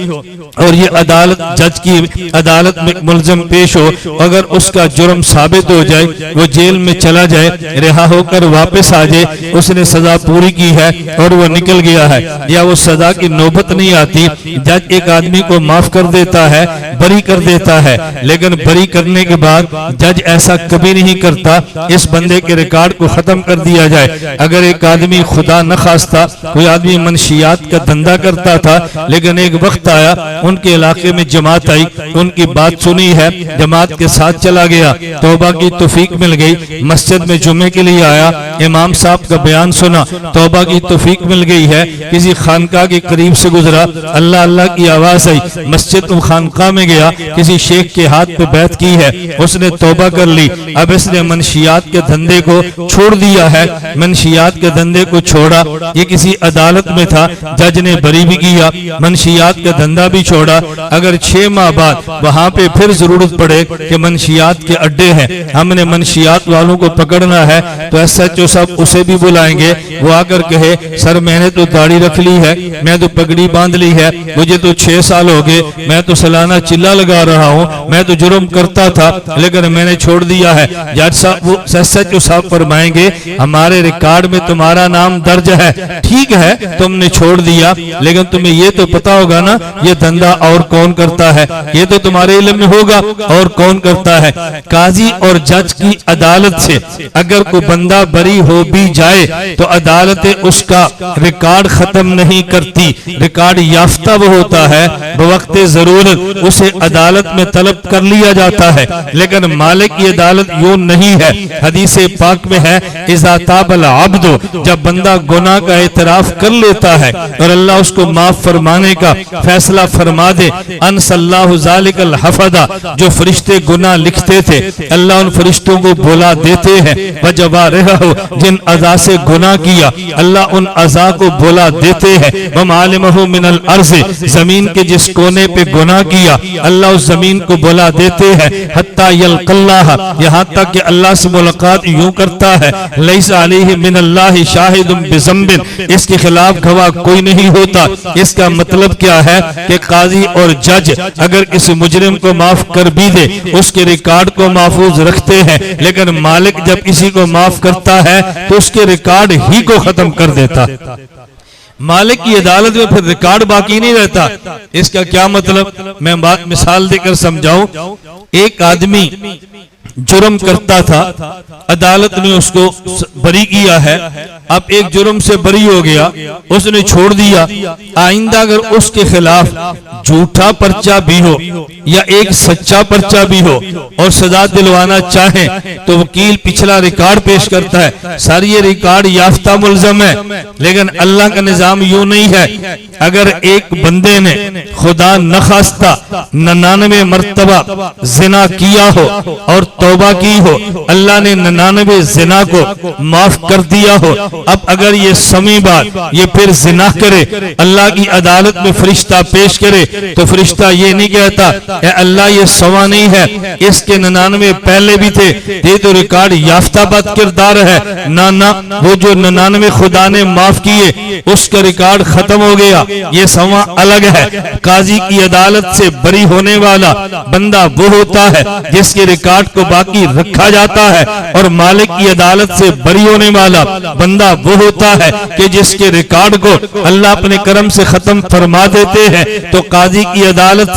اور یہ عدالت جج کی عدالت میں ملزم پیش ہو, اگر اس کا جرم ثابت ہو جائے, وہ جیل میں چلا جائے, رہا ہو کر واپس آ جائے, اس نے سزا پوری کی ہے اور وہ نکل گیا ہے یا وہ سزا کی نوبت نہیں آتی, جج ایک آدمی کو معاف کر دیتا ہے, بری کر دیتا ہے. لیکن بری کرنے کے بعد جج ایسا کبھی نہیں کرتا اس بندے کے ریکارڈ کو ختم کر دیا جائے. اگر ایک آدمی خدا نہ خواستہ کوئی آدمی منشیات کا دھندا کرتا تھا لیکن ایک وقت آیا ان کے علاقے میں جماعت آئی, ان کی بات سنی ہے, جماعت کے ساتھ چلا گیا, توبہ کی توفیق مل گئی, مسجد میں جمعے کے لیے آیا, امام صاحب کا بیان سنا, توبہ کی توفیق مل گئی ہے, کسی خانقاہ کے قریب سے گزرا, اللہ اللہ کی آواز آئی, مسجد و خانقاہ میں گیا, کسی شیخ کے ہاتھ پہ بیعت کی ہے, اس نے توبہ کر لی, اب اس نے منشیات کے دھندے کو چھوڑ دیا ہے, منشیات کے دھندے کو چھوڑا. یہ کسی عدالت میں تھا, جج نے بری بھی کیا, منشیات کا دھندا بھی چھوڑا. اگر 6 ماہ بعد وہاں پہ پھر ضرورت پڑے کہ منشیات کے اڈے ہیں, ہم نے منشیات والوں کو پکڑنا ہے, تو ایس ایچ او صاحب اسے بھی بلائیں گے, وہ آ کر کہے سر میں نے تو داڑھی رکھ لی ہے, میں تو پگڑی باندھ لی ہے, مجھے تو 6 سال ہو گئے, میں تو سالانہ چلا لگا رہا ہوں، میں تو جرم کرتا تھا لیکن میں نے چھوڑ دیا ہے۔ جج صاحب وہ SHO صاحب فرمائیں گے ہمارے ریکارڈ میں تمہارا نام درج ہے، ٹھیک ہے تم نے چھوڑ دیا، لیکن تمہیں یہ تو پتا ہوگا نا یہ دھندا اور کون کرتا ہے، یہ تو تمہارے علم میں ہوگا اور کون کرتا ہے۔ قاضی اور جج کی عدالت سے اگر کوئی بندہ بری ہو بھی جائے تو عدالت اس کا ریکارڈ ختم نہیں کرتی، ریکارڈ یافتہ وہ ہوتا ہے، بوقت ضرورت اسے عدالت میں طلب کر لیا جاتا ہے، لیکن مالک کی عدالت یوں نہیں ہے۔ حدیث پاک میں ہے اذا تاب العبد، جب بندہ گناہ کا اعتراف کر لیتا ہے اور اللہ اس کو معاف فرمانے کا فیصلہ فرما دے، انس اللہ ذالک الحفظہ، جو فرشتے گناہ لکھتے تھے اللہ ان فرشتوں کو بلا دیتے ہیں، وجوارحہ، جن اعضاء سے گناہ کیا اللہ ان اعضاء کو بلا دیتے ہیں، ومعالمہ من الارض، زمین کے جس کونے پہ گناہ کیا اللہ اس زمین کو بلا دیتے ہیں، حتی یلق اللہ، یہاں تک کہ اللہ سے ملاقات یوں کرتا ہے، لیس علیہ من اللہ شاہد بذنب، اس کے خلاف گواہ کوئی نہیں ہوتا۔ اس کا مطلب کیا ہے کہ قاضی اور جج اگر کسی مجرم کو معاف کر بھی دے اس کے ریکارڈ کو محفوظ رکھتے ہیں، لیکن مالک جب کسی کو معاف کرتا ہے تو اس کے ریکارڈ ہی کو ختم کر دیتا۔ مالک کی عدالت میں پھر ریکارڈ باقی نہیں رہتا۔ اس کا کیا مطلب؟ میں بات مثال دے کر سمجھاؤں۔ ایک آدمی جرم کرتا تھا، عدالت نے اس کو بری کیا ہے، اب ایک جرم سے بری ہو گیا، اس نے چھوڑ دیا، آئندہ اگر اس کے خلاف جھوٹا پرچہ بھی ہو یا ایک سچا پرچہ بھی ہو اور سزا دلوانا چاہیں تو وکیل پچھلا ریکارڈ پیش کرتا ہے، ساری یہ ریکارڈ یافتہ ملزم ہے، لیکن اللہ کا نظام یوں نہیں ہے۔ اگر ایک بندے نے خدا نخواستہ 99 مرتبہ زنا کیا ہو اور توبہ کی ہو، اللہ نے 99 زنا کو معاف کر دیا ہو، اب اگر یہ سمی بات یہ پھر زنا کرے، اللہ کی عدالت میں فرشتہ پیش کرے تو فرشتہ یہ نہیں کہتا اے اللہ یہ سوا نہیں ہے، اس کے 99 پہلے بھی تھے، یہ تو ریکارڈ یافتہ بد کردار ہے، نہ وہ جو 99 خدا نے معاف کیے اس کا ریکارڈ ختم ہو گیا، یہ سوا الگ ہے۔ قاضی کی عدالت سے بری ہونے والا بندہ وہ ہوتا ہے جس کے ریکارڈ کو باقی رکھا جاتا ہے، اور مالک کی عدالت سے بری ہونے والا بندہ وہ ہوتا ہے کہ جس کے ریکارڈ کو اللہ اپنے کرم سے ختم فرما دیتے ہیں۔ تو قاضی کی عدالت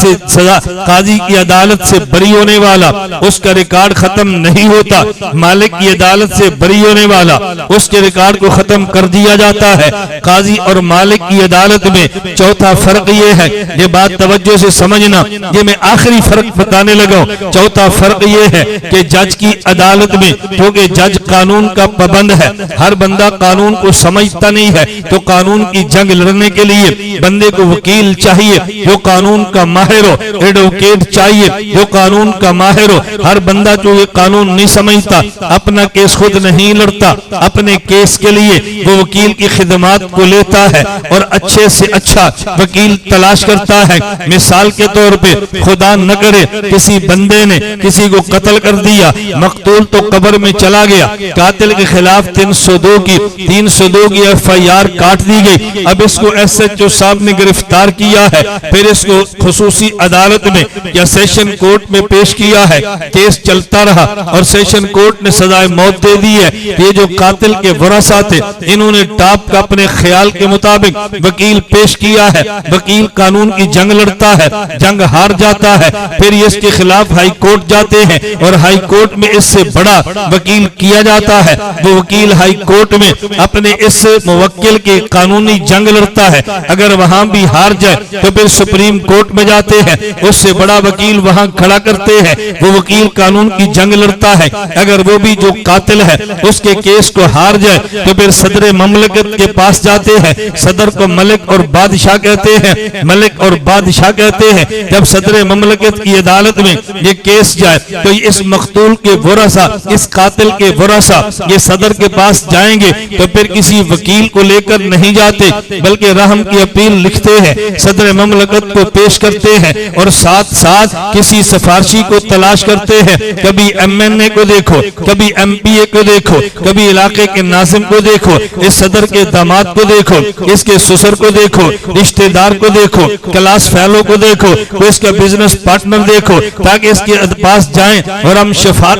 سے بری ہونے والا اس کا ریکارڈ ختم نہیں ہوتا، مالک کی عدالت سے بری ہونے والا اس کے ریکارڈ کو ختم کر دیا جاتا ہے۔ قاضی اور مالک کی عدالت میں چوتھا فرق یہ ہے، یہ بات توجہ سے سمجھنا، یہ میں آخری فرق بتانے لگا ہوں۔ چوتھا فرق یہ ہے کہ جج کی عدالت میں کیونکہ جج قانون کا پابند ہے، ہر بندہ قانون کو سمجھتا نہیں ہے، تو قانون کی جنگ لڑنے کے لیے بندے کو وکیل چاہیے جو قانون کا ماہر ہو، ایڈوکیٹ چاہیے جو قانون کا ماہر ہو۔ ہر بندہ جو یہ قانون نہیں سمجھتا اپنا کیس خود نہیں لڑتا، اپنے کیس کے لیے وہ وکیل کی خدمات کو لیتا ہے اور اچھے سے اچھا وکیل تلاش کرتا ہے۔ مثال کے طور پہ خدا نہ کرے کسی بندے نے کسی کو قتل کر دیا، مقتول تو قبر میں چلا گیا، قاتل کے خلاف 302 کی FIR کاٹ دی گئی، اب اس کو SHO صاحب نے گرفتار کیا ہے، پھر اس کو خصوصی عدالت میں یا سیشن کورٹ میں پیش کیا ہے، کیس چلتا رہا اور سیشن کورٹ نے سزائے موت دے دی ہے۔ یہ جو قاتل کے ورثاء تھے انہوں نے ٹاپ کا اپنے خیال کے مطابق وکیل پیش کیا ہے، وکیل قانون کی جنگ لڑتا ہے، جنگ ہار جاتا ہے، پھر یہ اس کے خلاف ہائی کورٹ جاتے ہیں اور ہائی کورٹ میں اس سے بڑا وکیل کیا جاتا ہے، وہ وکیل ہائی کورٹ میں اپنے اس موکل کے قانونی جنگ لڑتا ہے، اگر وہاں بھی ہار جائے تو پھر سپریم کورٹ میں جاتے ہیں، اس سے بڑا وکیل وہاں کھڑا کرتے ہیں، وہ وکیل قانون کی جنگ لڑتا ہے، اگر وہ بھی جو قاتل ہے اس کے کیس کو ہار جائے تو پھر صدر مملکت کے پاس جاتے ہیں، صدر کو ملک اور بادشاہ کہتے ہیں، ملک اور بادشاہ کہتے ہیں، جب صدر مملکت کی عدالت میں یہ کیس جائے تو اس مقتول کے ورثاء، اس قاتل کے ورثاء تھوڑا سا یہ صدر کے پاس جائیں گے تو پھر کسی وکیل کو لے کر نہیں جاتے بلکہ رحم کی اپیل لکھتے ہیں، صدر مملکت کو پیش کرتے ہیں اور ساتھ ساتھ کسی سفارشی کو تلاش کرتے ہیں۔ کبھی MNA کو دیکھو، کبھی MPA کو دیکھو، کبھی علاقے کے ناظم کو دیکھو، اس صدر کے داماد کو دیکھو، اس کے سسر کو دیکھو، رشتہ دار کو دیکھو، کلاس فیلو کو دیکھو، اس کا بزنس پارٹنر دیکھو، تاکہ اس کے پاس جائیں اور ہم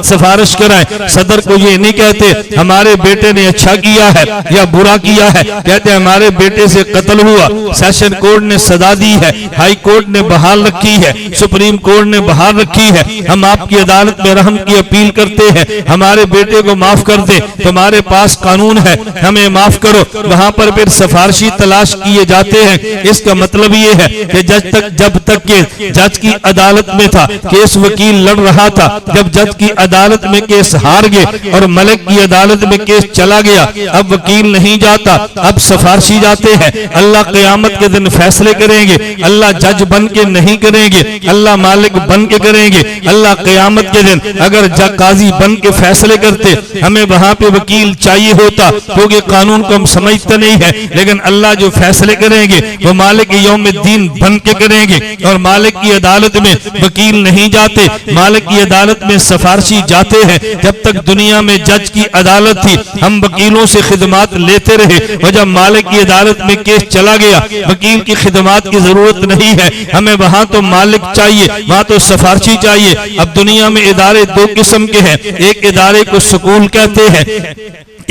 سفارش کرائیں۔ صدر کو یہ نہیں کہتے ہمارے بیٹے نے اچھا کیا ہے یا برا کیا ہے، کہتے ہمارے بیٹے سے قتل ہوا، سیشن کورٹ نے سزا دی ہے، ہائی کورٹ نے بحال رکھی ہے، سپریم کورٹ نے بحال رکھی ہے، ہم آپ کی عدالت میں رحم کی اپیل کرتے ہیں، ہمارے بیٹے کو معاف کر دیں، تمہارے پاس قانون ہے، ہمیں معاف کرو۔ وہاں پر پھر سفارشی تلاش کیے جاتے ہیں۔ اس کا مطلب یہ ہے کہ جب تک کہ جج کی عدالت میں تھا کیس وکیل لڑ رہا تھا، جب جج کی عدالت میں کیس ہار گئے اور ملک کی عدالت میں کیس چلا گیا، اب وکیل نہیں جاتا، اب سفارشی جاتے ہیں۔ اللہ قیامت کے دن فیصلے کریں گے، اللہ جج بن کے نہیں کریں گے، اللہ مالک بن کے کریں گے۔ اللہ قیامت کے دن اگر قاضی بن کے فیصلے کرتے، ہمیں وہاں پہ وکیل چاہیے ہوتا کیونکہ قانون کو ہم سمجھتے نہیں ہے، لیکن اللہ جو فیصلے کریں گے وہ مالک یوم الدین بن کے کریں گے، اور مالک کی عدالت میں وکیل نہیں جاتے، مالک کی عدالت میں سفارشی جاتے ہیں۔ جب تک دنیا میں جج کی عدالت تھی ہم وکیلوں سے خدمات لیتے رہے، اور جب مالک کی عدالت میں کیس چلا گیا وکیل کی خدمات کی ضرورت نہیں ہے، ہمیں وہاں تو مالک چاہیے، وہاں تو سفارشی چاہیے۔ اب دنیا میں ادارے دو قسم کے ہیں، ایک ادارے کو سکول کہتے ہیں،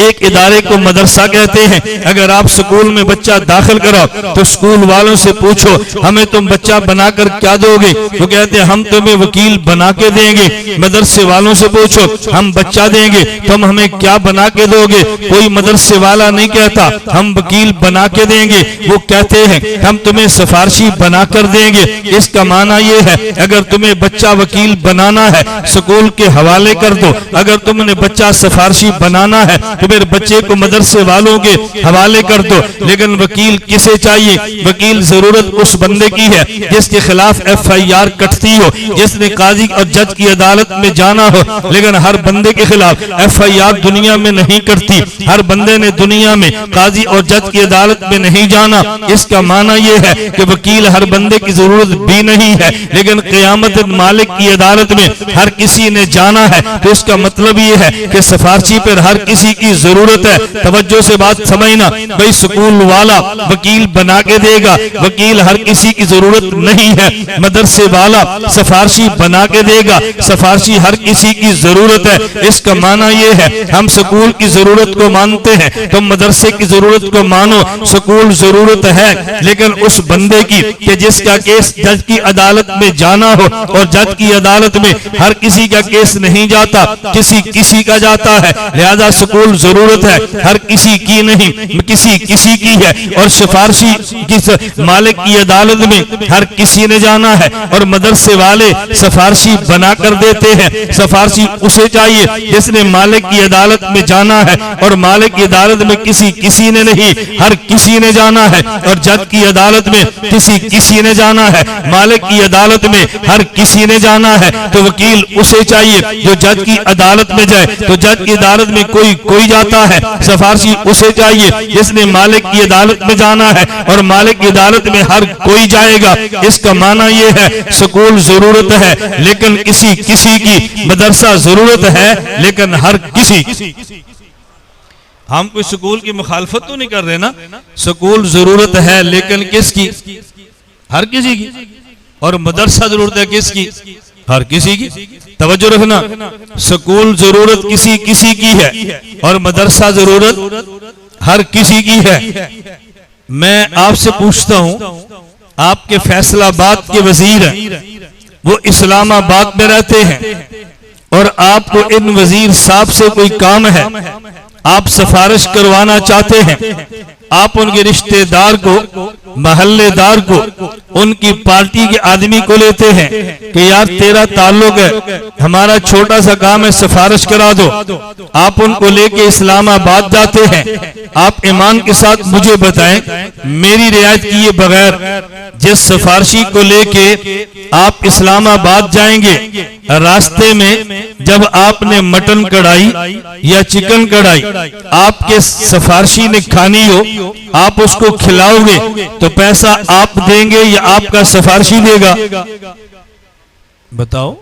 ایک ادارے کو مدرسہ کہتے ہیں۔ اگر آپ سکول میں بچہ داخل کراؤ تو سکول والوں سے پوچھو ہمیں تم بچہ بنا کر کیا دو گے، وہ کہتے ہیں ہم تمہیں وکیل بنا کے دیں گے۔ مدرسے والوں سے پوچھو ہم بچہ دیں گے تم ہمیں کیا بنا کے دو گے، کوئی مدرسے والا نہیں کہتا ہم وکیل بنا کے دیں گے، وہ کہتے ہیں ہم تمہیں سفارشی بنا کر دیں گے۔ اس کا معنی یہ ہے اگر تمہیں بچہ وکیل بنانا ہے سکول کے حوالے کر دو، اگر تم نے بچہ سفارشی بنانا ہے پھر بچے کو مدرسے والوں کے حوالے کر دو۔ لیکن وکیل کسے چاہیے؟ وکیل ضرورت اس بندے کی ہے جس کے خلاف FIR کٹتی ہو، جس نے قاضی اور جج کی عدالت میں جانا ہو، لیکن ہر بندے کے خلاف FIR دنیا میں نہیں کٹتی، ہر بندے نے دنیا میں قاضی اور جج کی عدالت میں نہیں جانا۔ اس کا معنی یہ ہے کہ وکیل ہر بندے کی ضرورت بھی نہیں ہے، لیکن قیامت مالک کی عدالت میں ہر کسی نے جانا ہے، تو اس کا مطلب یہ ہے کہ سفارشی پر ہر کسی کی ضرورت ہے۔ توجہ سے بات سمجھنا، بھئی سکول والا وکیل بنا کے دے گا، وکیل ہر کسی کی ضرورت نہیں ہے۔ مدرسے والا سفارشی بنا کے دے گا، سفارشی ہر کسی کی ضرورت ہے۔ اس کا معنی یہ ہے ہم سکول کی ضرورت کو مانتے ہیں، تم مدرسے کی ضرورت کو مانو، سکول ضرورت ہے لیکن اس بندے کی کہ جس کا کیس جج کی عدالت میں جانا ہو، اور جج کی عدالت میں ہر کسی کا کیس نہیں جاتا، کسی کا جاتا ہے، لہذا سکول ضرورت ہے، ہر کسی کی نہیں، کسی کی ہے۔ اور سفارشی مالک کی عدالت میں ہر کسی نے جانا ہے، اور مدرسے والے سفارشی بنا کر دیتے ہیں۔ سفارشی اسے چاہیے جس نے مالک کی عدالت میں جانا ہے، اور مالک کی عدالت میں کسی نے نہیں، ہر کسی نے جانا ہے۔ اور جج کی عدالت میں کسی نے جانا ہے، مالک کی عدالت میں ہر کسی نے جانا ہے۔ تو وکیل اسے چاہیے جو جج کی عدالت میں جائے، تو جج کی عدالت میں کوئی جاتا ہے، سفارشی اسے چاہیے جس نے مالک کی عدالت میں جانا ہے، اور مالک کی عدالت میں ہر کوئی جائے گا۔ اس کا معنی یہ ہے سکول ضرورت ہے لیکن کسی کی، مدرسہ ضرورت ہے لیکن ہر کسی۔ ہم کوئی سکول کی مخالفت تو نہیں کر رہے نا، سکول ضرورت ہے لیکن کس کی؟ ہر کسی کی۔ اور مدرسہ ضرورت ہے کس کی؟ ہر کسی کی۔ توجہ رکھنا، سکول ضرورت کسی کی ہے اور مدرسہ ضرورت ہر کسی کی ہے۔ میں آپ سے پوچھتا ہوں، آپ کے فیصل آباد کے وزیر ہیں، وہ اسلام آباد میں رہتے ہیں، اور آپ کو ان وزیر صاحب سے کوئی کام ہے، آپ سفارش کروانا چاہتے ہیں، آپ ان کے رشتہ دار کو، محلے دار کو، ان کی پارٹی کے آدمی کو لیتے ہیں کہ یار تیرا تعلق ہے، ہمارا چھوٹا سا کام ہے، سفارش کرا دو۔ آپ ان کو لے کے اسلام آباد جاتے ہیں۔ آپ ایمان کے ساتھ مجھے بتائیں، میری رعایت کیے بغیر جس سفارشی کو لے کے آپ اسلام آباد جائیں گے، راستے میں جب آپ نے مٹن کڑھائی یا چکن کڑھائی آپ کے سفارشی نے کھانی ہو، آپ اس کو کھلاؤ گے تو پیسہ آپ دیں گے یا آپ کا سفارشی دے گا؟ بتاؤ،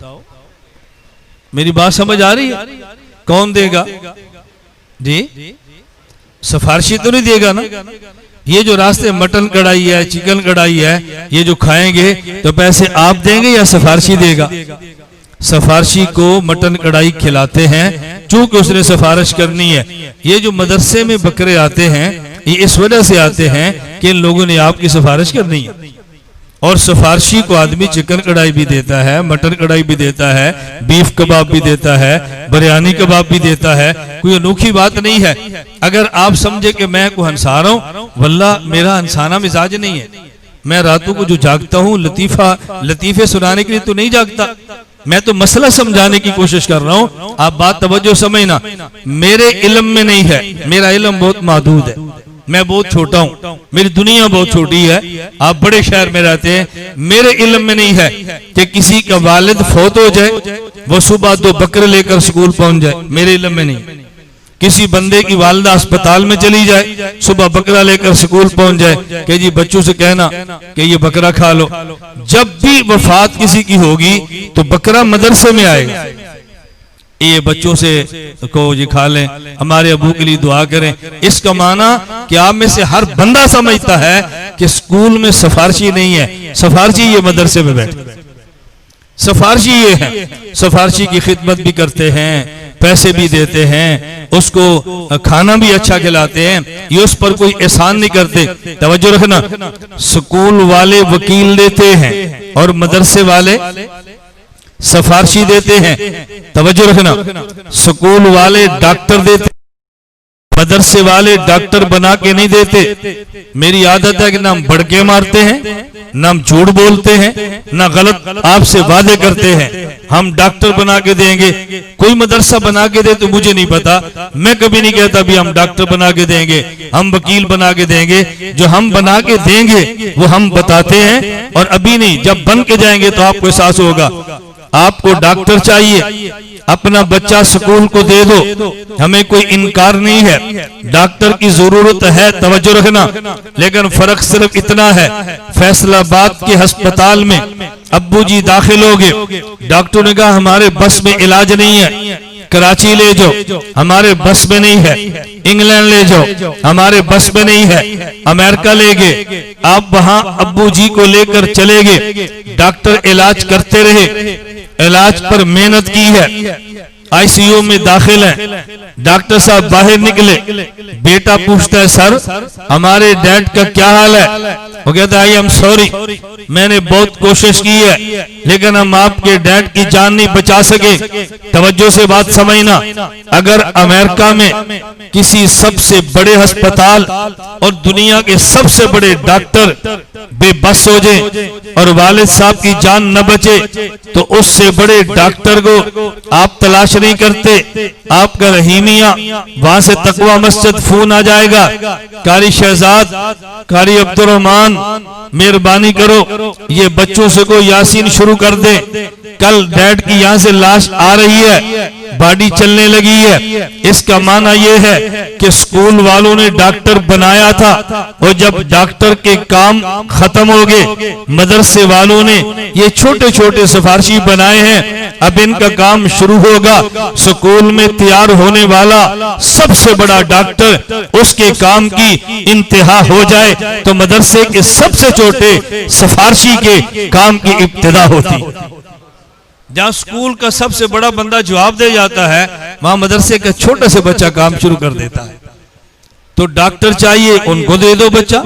میری بات سمجھ آ رہی ہے؟ کون دے گا؟ جی سفارشی تو نہیں دے گا نا۔ یہ جو راستے مٹن کڑھائی ہے، چکن کڑھائی ہے، یہ جو کھائیں گے تو پیسے آپ دیں گے یا سفارشی دے گا؟ سفارشی کو مٹن کڑھائی کھلاتے ہیں چونکہ اس نے سفارش کرنی ہے۔ یہ جو مدرسے میں بکرے آتے ہیں یہ اس وجہ سے آتے ہیں کہ ان لوگوں نے آپ کی سفارش کرنی ہے، اور سفارشی کو آدمی چکن کڑھائی بھی دیتا ہے، مٹن کڑھائی بھی دیتا ہے، بیف کباب بھی دیتا ہے، بریانی کباب بھی دیتا ہے، کوئی انوکھی بات نہیں ہے۔ اگر آپ سمجھے کہ میں کو ہنسا رہا ہوں، واللہ میرا ہنسانا مزاج نہیں ہے۔ میں راتوں کو جو جاگتا ہوں لطیفے سنانے کے لیے تو نہیں جاگتا، میں تو مسئلہ سمجھانے کی کوشش کر رہا ہوں۔ آپ بات توجہ سمجھنا، میرے علم میں نہیں ہے، میرا علم بہت محدود ہے، میں بہت چھوٹا ہوں، میری دنیا بہت چھوٹی ہے، آپ بڑے شہر میں رہتے ہیں۔ میرے علم میں نہیں ہے کہ کسی کا والد فوت ہو جائے وہ صبح 2 بکرے لے کر سکول پہنچ جائے، میرے علم میں نہیں۔ کسی بندے کی والدہ اسپتال میں چلی جائے، صبح بکرا لے کر سکول پہنچ جائے کہ جی بچوں سے کہنا کہ یہ بکرا کھا لو۔ جب بھی وفات کسی کی ہوگی تو بکرا مدرسے میں آئے گا، یہ بچوں سے کو یہ کھا لیں، ہمارے ابو کے لیے دعا کریں۔ اس کا معنی کہ آپ میں سے ہر بندہ سمجھتا ہے کہ سکول میں سفارشی نہیں ہے، سفارشی یہ مدرسے میں بیٹھے، سفارشی یہ ہے، سفارشی کی خدمت بھی کرتے ہیں، پیسے بھی دیتے ہیں، اس کو کھانا بھی اچھا کھلاتے ہیں، یہ اس پر کوئی احسان نہیں کرتے۔ توجہ رکھنا، سکول والے وکیل دیتے ہیں اور مدرسے والے سفارشی دیتے ہیں۔ توجہ رکھنا، سکول والے ڈاکٹر دیتے، مدرسے والے ڈاکٹر بنا کے نہیں دیتے۔ میری عادت ہے کہ نہ ہم بڑکے مارتے ہیں، نہ ہم جھوٹ بولتے ہیں، نہ غلط آپ سے وعدے کرتے ہیں ہم ڈاکٹر بنا کے دیں گے۔ کوئی مدرسہ بنا کے دے تو مجھے نہیں پتا، میں کبھی نہیں کہتا بھی ہم ڈاکٹر بنا کے دیں گے، ہم وکیل بنا کے دیں گے۔ جو ہم بنا کے دیں گے وہ ہم بتاتے ہیں، اور ابھی نہیں، جب بن کے جائیں گے تو آپ کو احساس ہوگا۔ آپ کو ڈاکٹر چاہیے، اپنا بچہ سکول کو دے دو، ہمیں کوئی انکار نہیں ہے، ڈاکٹر کی ضرورت ہے، توجہ رکھنا۔ لیکن فرق صرف اتنا ہے، فیصل آباد کے ہسپتال میں ابو جی داخل ہو گئے، ڈاکٹر نے کہا ہمارے بس میں علاج نہیں ہے، کراچی لے جاؤ، ہمارے بس میں نہیں ہے، انگلینڈ لے جاؤ، ہمارے بس میں نہیں ہے، امریکہ لے گئے، آپ وہاں ابو جی کو لے کر چلے گئے، ڈاکٹر علاج کرتے رہے، علاج پر محنت کی ہے، آئی سی یو میں داخل ہیں، ڈاکٹر صاحب باہر نکلے، بیٹا پوچھتا ہے سر ہمارے ڈیڈ کا کیا حال ہے؟ وہ کہتا ہے آئی ایم سوری، میں نے بہت کوشش کی ہے لیکن ہم آپ کے ڈیڈ کی جان نہیں بچا سکے۔ توجہ سے بات سمجھنا، اگر امریکہ میں کسی سب سے بڑے ہسپتال اور دنیا کے سب سے بڑے ڈاکٹر بے بس ہو جائیں اور والد صاحب کی جان نہ بچے تو اس سے بڑے ڈاکٹر کو آپ تلاش نہیں کرتے۔ آپ کا رحیمیہ وہاں سے تقوی مسجد فون آ جائے گا، قاری شہزاد، قاری عبد الرحمان مہربانی کرو یہ بچوں سے کو یاسین شروع کر دیں، کل ڈیڈ کی یہاں سے لاش آ رہی ہے، باڈی چلنے لگی ہے۔ اس کا معنی یہ ہے کہ سکول والوں نے ڈاکٹر بنایا تھا اور جب ڈاکٹر کے کام ختم ہو گئے، مدرسے والوں نے یہ چھوٹے چھوٹے سفارشی بنائے ہیں، اب ان کا کام شروع ہوگا۔ سکول میں تیار ہونے والا سب سے بڑا ڈاکٹر اس کے کام کی انتہا ہو جائے تو مدرسے کے سب سے چھوٹے سفارشی کے کام کی ابتدا ہوتی۔ جہاں سکول کا سب سے بڑا بندہ جواب دے جاتا ہے وہاں مدرسے کا چھوٹا سے بچہ کام شروع کر دیتا ہے۔ تو ڈاکٹر چاہیے ان کو دے دو بچہ،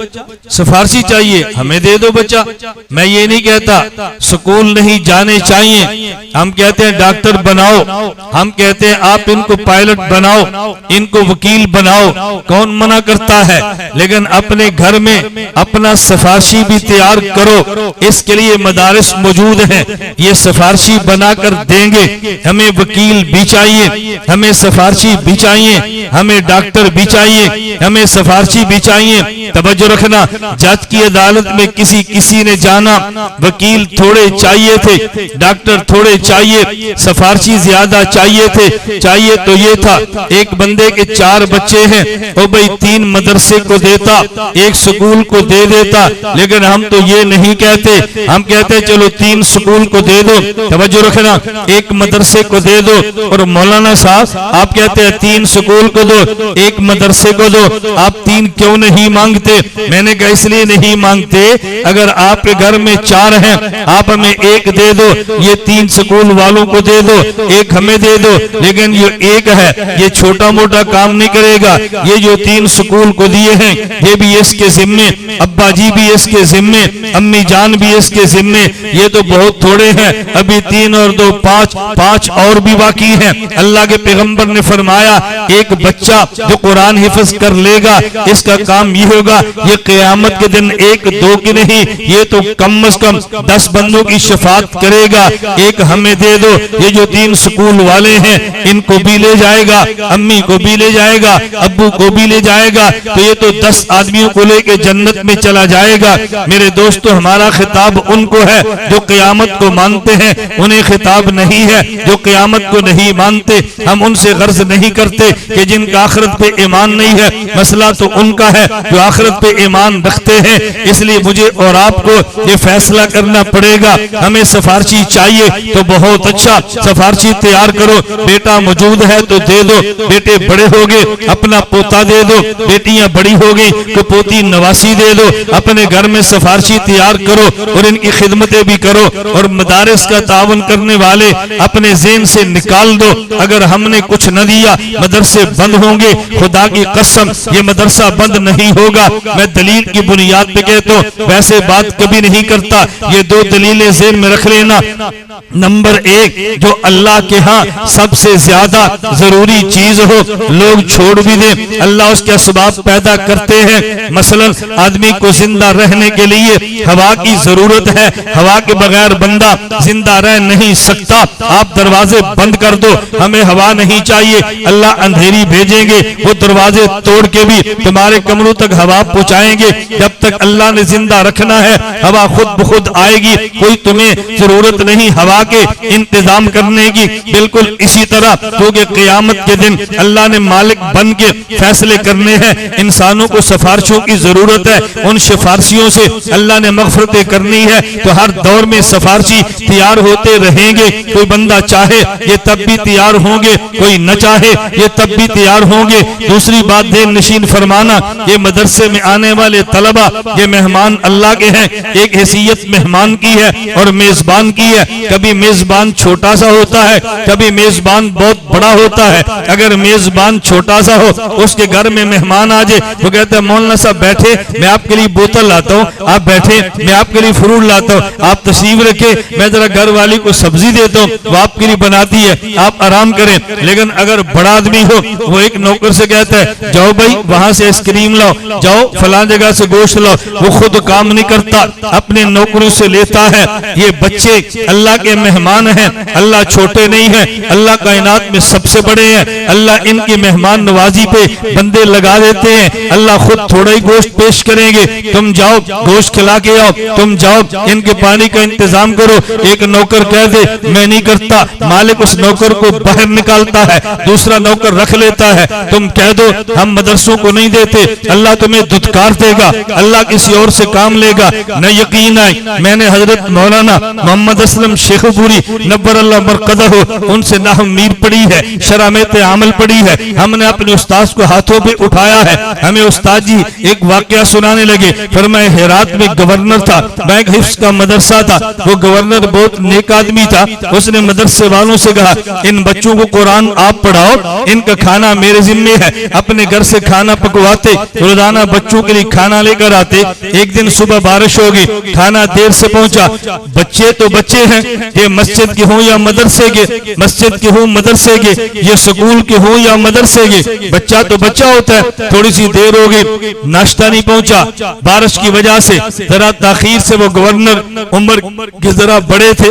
سفارشی چاہیے ہمیں دے دو بچہ۔ میں یہ نہیں کہتا سکول نہیں جانے چاہیے، ہم کہتے ہیں ڈاکٹر بناؤ، ہم کہتے ہیں آپ ان کو پائلٹ بناؤ، ان کو وکیل بناؤ، کون منع کرتا ہے؟ لیکن اپنے گھر میں اپنا سفارشی بھی تیار کرو، اس کے لیے مدارس موجود ہیں، یہ سفارشی بنا کر دیں گے۔ ہمیں وکیل بھی چاہیے، ہمیں سفارشی بھی چاہیے، ہمیں ڈاکٹر بھی چاہیے، ہمیں سفارشی بھی چاہیے، توجہ رکھنا، جج کی عدالت میں کسی نے جانا، وکیل تھوڑے چاہیے تھے، ڈاکٹر تھوڑے چاہیے، سفارشی زیادہ چاہیے تھے، چاہیے تو یہ تھا ایک بندے کے 4 بچے ہیں، او بھئی 3 مدرسے کو دیتا، 1 سکول کو دے دیتا، لیکن ہم تو یہ نہیں کہتے، ہم کہتے چلو 3 سکول کو دے دو، توجہ رکھنا، 1 مدرسے کو دے دو، اور مولانا صاحب آپ کہتے ہیں 3 سکول کو دو 1 مدرسے کو دو، آپ 3 کیوں نہیں مانگتے؟ میں نے کہا اس لیے نہیں مانگتے، اگر آپ کے گھر میں 4 ہیں آپ ہمیں 1 دے دو، یہ 3 سکول والوں کو دے دو، 1 ہمیں دے دو، لیکن یہ 1 ہے یہ چھوٹا موٹا کام نہیں کرے گا، یہ جو 3 سکول کو دیے ہیں یہ بھی اس کے ذمے، ابا جی بھی اس کے ذمے، امی جان بھی اس کے ذمے، یہ تو بہت تھوڑے ہیں، ابھی 3 اور 2 5 اور بھی باقی ہیں۔ اللہ کے پیغمبر نے فرمایا ایک بچہ جو قرآن حفظ کر لے گا اس کا کام یہ ہوگا، یہ قیامت کے دن 1 2 کی نہیں، یہ تو کم از کم 10 بندوں کی شفاعت کرے گا، 1 ہمیں دے دو، یہ جو 3 سکول والے ہیں ان کو بھی لے جائے گا، امی کو بھی لے جائے گا، ابو کو بھی لے جائے گا، تو یہ تو 10 آدمیوں کو لے کے جنت میں چلا جائے گا۔ میرے دوستو ہمارا خطاب ان کو ہے جو قیامت کو مانتے ہیں، انہیں خطاب نہیں ہے جو قیامت کو نہیں مانتے۔ ہم ان سے غرض نہیں کرتے کہ جن کا آخرت پہ ایمان نہیں ہے، مسئلہ تو ان کا ہے جو آخرت پہ ایمان رکھتے ہیں۔ اس لیے مجھے اور آپ کو یہ فیصلہ کرنا پڑے گا، ہمیں سفارشی چاہیے تو بہت اچھا سفارشی تیار کرو، بیٹا موجود ہے تو دے دو، بیٹے بڑے ہو گئے اپنا پوتا دے دو، بیٹیاں بڑی ہو گئی تو پوتی نواسی دے دو، اپنے گھر میں سفارشی تیار کرو اور ان کی خدمتیں بھی کرو، اور مدارس کا تعاون کرنے والے اپنے ذہن سے نکال دو، اگر ہم نے کچھ نہ دیا مدرسے بند ہوں گے، خدا کی قسم یہ مدرسہ بند نہیں ہوگا، میں دلیل کی بنیاد پہ کہتا ہوں، ویسے بات کبھی نہیں کرتا، یہ 2 دلیلیں ذہن میں رکھ لینا۔ نمبر 1 جو اللہ کے ہاں سب سے زیادہ ضروری چیز ہو لوگ چھوڑ بھی دیں، اللہ اس کے اسباب پیدا کرتے ہیں، مثلا آدمی کو زندہ رہنے کے لیے ہوا کی ضرورت ہے، ہوا کے بغیر بندہ زندہ رہ نہیں سکتا، آپ دروازے بند کر دو، ہمیں ہوا نہیں چاہیے، اللہ اندھیری بھیجیں گے، وہ دروازے توڑ کے بھی تمہارے کمروں تک ہوا پہنچائیں گے، جب تک اللہ نے زندہ رکھنا ہے ہوا خود بخود آئے گی، کوئی تمہیں ضرورت نہیں ہوا کے انتظام کرنے کی۔ بالکل اسی طرح کیونکہ قیامت کے دن اللہ نے مالک بن کے فیصلے کرنے ہیں، انسانوں کو سفارشوں کی ضرورت ہے، ان سفارشیوں سے اللہ نے مغفرتیں کرنی ہے، تو ہر دور میں سفارشی تیار ہوتے رہیں گے، کوئی بندہ چاہے یہ تب بھی تیار ہوں گے، کوئی نہ چاہے یہ تب بھی تیار ہوں گے۔ دوسری بات ذہن نشین فرمانا، یہ مدرسے میں آنے والے طلبہ یہ مہمان اللہ کے ہیں، ایک حیثیت مہمان کی ہے اور میزبان کی ہے، کبھی میزبان چھوٹا سا ہوتا ہے، کبھی میزبان بہت بڑا ہوتا ہے، اگر میزبان چھوٹا سا ہو اس کے گھر میں مہمان آ جائے وہ کہتا ہے مولانا صاحب بیٹھے میں آپ کے لیے بوتل لاتا ہوں، آپ بیٹھے میں آپ کے لیے فروٹ لاتا ہوں، آپ تشریف رکھے میں ذرا گھر والی کو سبزی دیتا ہوں وہ آپ کے لیے بناتی ہے، آپ آرام کریں۔ لیکن اگر بڑا آدمی ہو وہ ایک نوکر سے کہتا ہے جاؤ بھائی وہاں سے آئس کریم لاؤ، جاؤ فلاں جگہ سے گوشت لاؤ، وہ خود کام نہیں کرتا اپنے نوکروں سے لیتا ہے۔ یہ بچے اللہ کے مہمان ہیں، اللہ چھوٹے نہیں ہیں، اللہ کائنات میں سب سے بڑے ہیں، اللہ ان کی مہمان نوازی پہ بندے لگا دیتے ہیں، اللہ خود تھوڑا ہی گوشت پیش کریں گے، تم جاؤ گوشت کھلا کے آؤ، تم جاؤ ان کے پانی کا انتظام کرو۔ ایک نوکر کہہ دے میں نہیں کرتا، مالک اس نوکر کو باہر نکالتا ہے، دوسرا نوکر رکھ لیتا ہے، تم کہہ دو ہم مدرسوں کو نہیں دیتے، اللہ تمہیں دھتکار دے گا، اللہ کسی اور سے کام لے گا، نہ یقین آئے۔ میں نے حضرت مولانا محمد اسلم شیخ پوری نبر اللہ مرقدہ ان سے نحو میر پڑھی ہے، شرامت عمل پڑھی ہے، ہم نے اپنے استاذ کو ہاتھوں پہ اٹھایا ہے، ہمیں استاد جی ایک واقعہ سنانے لگے، فرمائے ہرات میں گورنر تھا، بینک حفظ کا مدرسہ تھا، وہ گورنر بہت نیک آدمی تھا، اس نے مدرسے والوں سے کہا ان بچوں کو قرآن آپ پڑھاؤ، ان کا کھانا میرے ذمے ہے، اپنے گھر سے کھانا پکواتے، روزانہ بچوں کے لیے کھانا لے کر آتے۔ ایک دن صبح بارش ہوگی، کھانا دیر سے پہنچا، بچے تو بچے ہیں، یہ مسجد کے ہوں یا مدرسے کے، مسجد کے ہوں مدرسے کے، یہ سکول کے ہوں یا مدرسے کے، بچہ تو بچہ ہوتا ہے، تھوڑی سی دیر ہوگی، ناشتہ نہیں پہنچا، بارش کی وجہ سے ذرا تاخیر سے، وہ گورنر عمر کے ذرا بڑے تھے،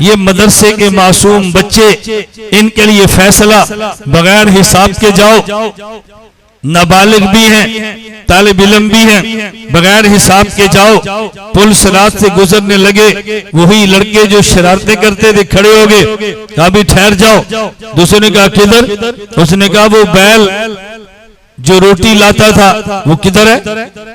یہ مدرسے کے معصوم بچے، ان کے لیے فیصلہ بغیر حساب کے جاؤ، نابالغ بھی ہیں، طالب علم بھی ہیں، بغیر حساب کے جاؤ۔ پل صراط سے گزرنے لگے، وہی لڑکے جو شرارتیں کرتے تھے کھڑے ہو گئے، کہا بھی ٹھہر جاؤ۔ دوسرے نے کہا کدھر؟ اس نے کہا وہ بیل جو روٹی لاتا تھا وہ کدھر ہے؟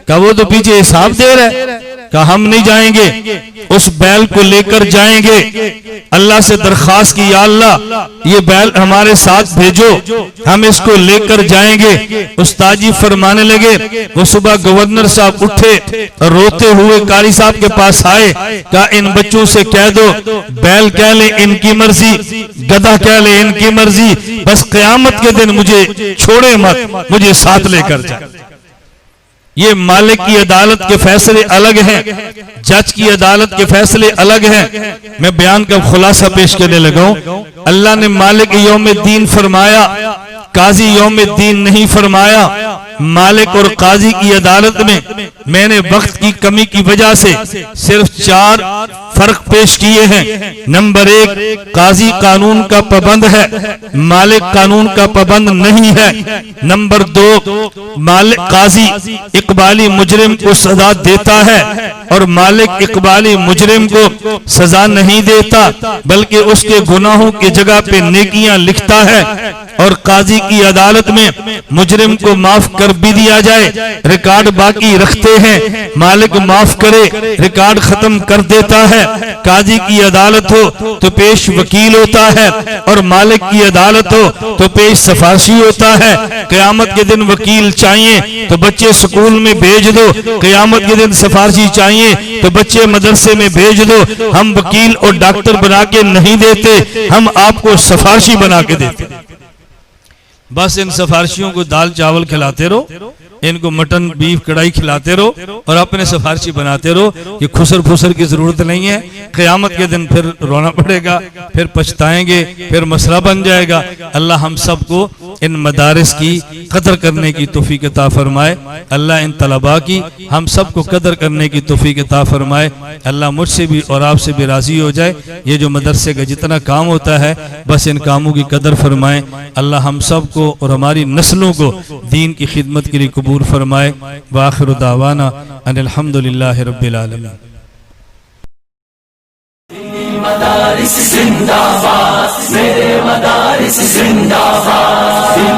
کہا وہ تو پیچھے حساب دے رہا ہے۔ کہا ہم نہیں جائیں گے، اس بیل کو لے کر جائیں گے۔ اللہ سے درخواست کی، یا اللہ یہ بیل ہمارے ساتھ بھیجو، ہم اس کو لے کر جائیں گے۔ استاد جی فرمانے لگے، وہ صبح گورنر صاحب اٹھے اور روتے ہوئے قاری صاحب کے پاس آئے، کہا ان بچوں سے کہہ دو بیل کہہ لیں ان کی مرضی، گدھا کہہ لیں ان کی مرضی، بس قیامت کے دن مجھے چھوڑے مت، مجھے ساتھ لے کر جائے۔ یہ مالک کی عدالت کے فیصلے الگ ہیں، جج کی عدالت کے فیصلے الگ ہیں۔ میں بیان کا خلاصہ پیش کرنے لگا ہوں۔ اللہ نے مالک یوم الدین فرمایا، قاضی یوم الدین نہیں فرمایا۔ مالک اور قاضی کی عدالت میں نے وقت کی کمی کی وجہ سے صرف 4 فرق پیش کیے ہیں۔ نمبر 1، قاضی قانون کا پابند ہے، مالک قانون کا پابند نہیں ہے۔ نمبر 2، قاضی اقبالی مجرم کو سزا دیتا ہے اور مالک اقبالی مجرم کو سزا نہیں دیتا، بلکہ اس کے گناہوں کی جگہ پہ نیکیاں لکھتا ہے۔ اور قاضی کی عدالت میں مجرم کو معاف کر بھی دیا جائے، ریکارڈ باقی رکھتے ہیں، مالک معاف کرے ریکارڈ ختم کر دیتا ہے۔ قاضی کی عدالت ہو تو پیش وکیل ہوتا ہے، اور مالک کی عدالت ہو تو پیش سفارشی ہوتا ہے۔ قیامت کے دن وکیل چاہیے تو بچے سکول میں بھیج دو، قیامت کے دن سفارشی چاہیے تو بچے مدرسے میں بھیج دو۔ ہم وکیل اور ڈاکٹر بنا کے نہیں دیتے، ہم آپ کو سفارشی بنا کے دیتے۔ بس ان سفارشیوں کو دال چاول کھلاتے رہو، ان کو مٹن بیف کڑائی کھلاتے رہو اور اپنے سفارشی بناتے رہو۔ یہ خسر پھسر کی ضرورت نہیں ہے، قیامت کے دن پھر رونا پڑے گا، پھر پچھتائیں گے، پھر مسئلہ بن جائے گا۔ اللہ ہم سب کو ان مدارس کی قدر کرنے کی توفیق عطا فرمائے۔ اللہ ان طلباء کی ہم سب کو قدر کرنے کی توفیق عطا فرمائے۔ اللہ مجھ سے بھی اور آپ سے بھی راضی ہو جائے۔ یہ جو مدرسے کا جتنا کام ہوتا ہے بس ان کاموں کی قدر فرمائے۔ اللہ ہم سب کو اور ہماری نسلوں کو دین کی خدمت کے لیے قبول فرمائے۔ وآخر دعوانا ان الحمدللہ رب العالمین۔ مدارس زندہ باد، میرے مدارس زندہ باد۔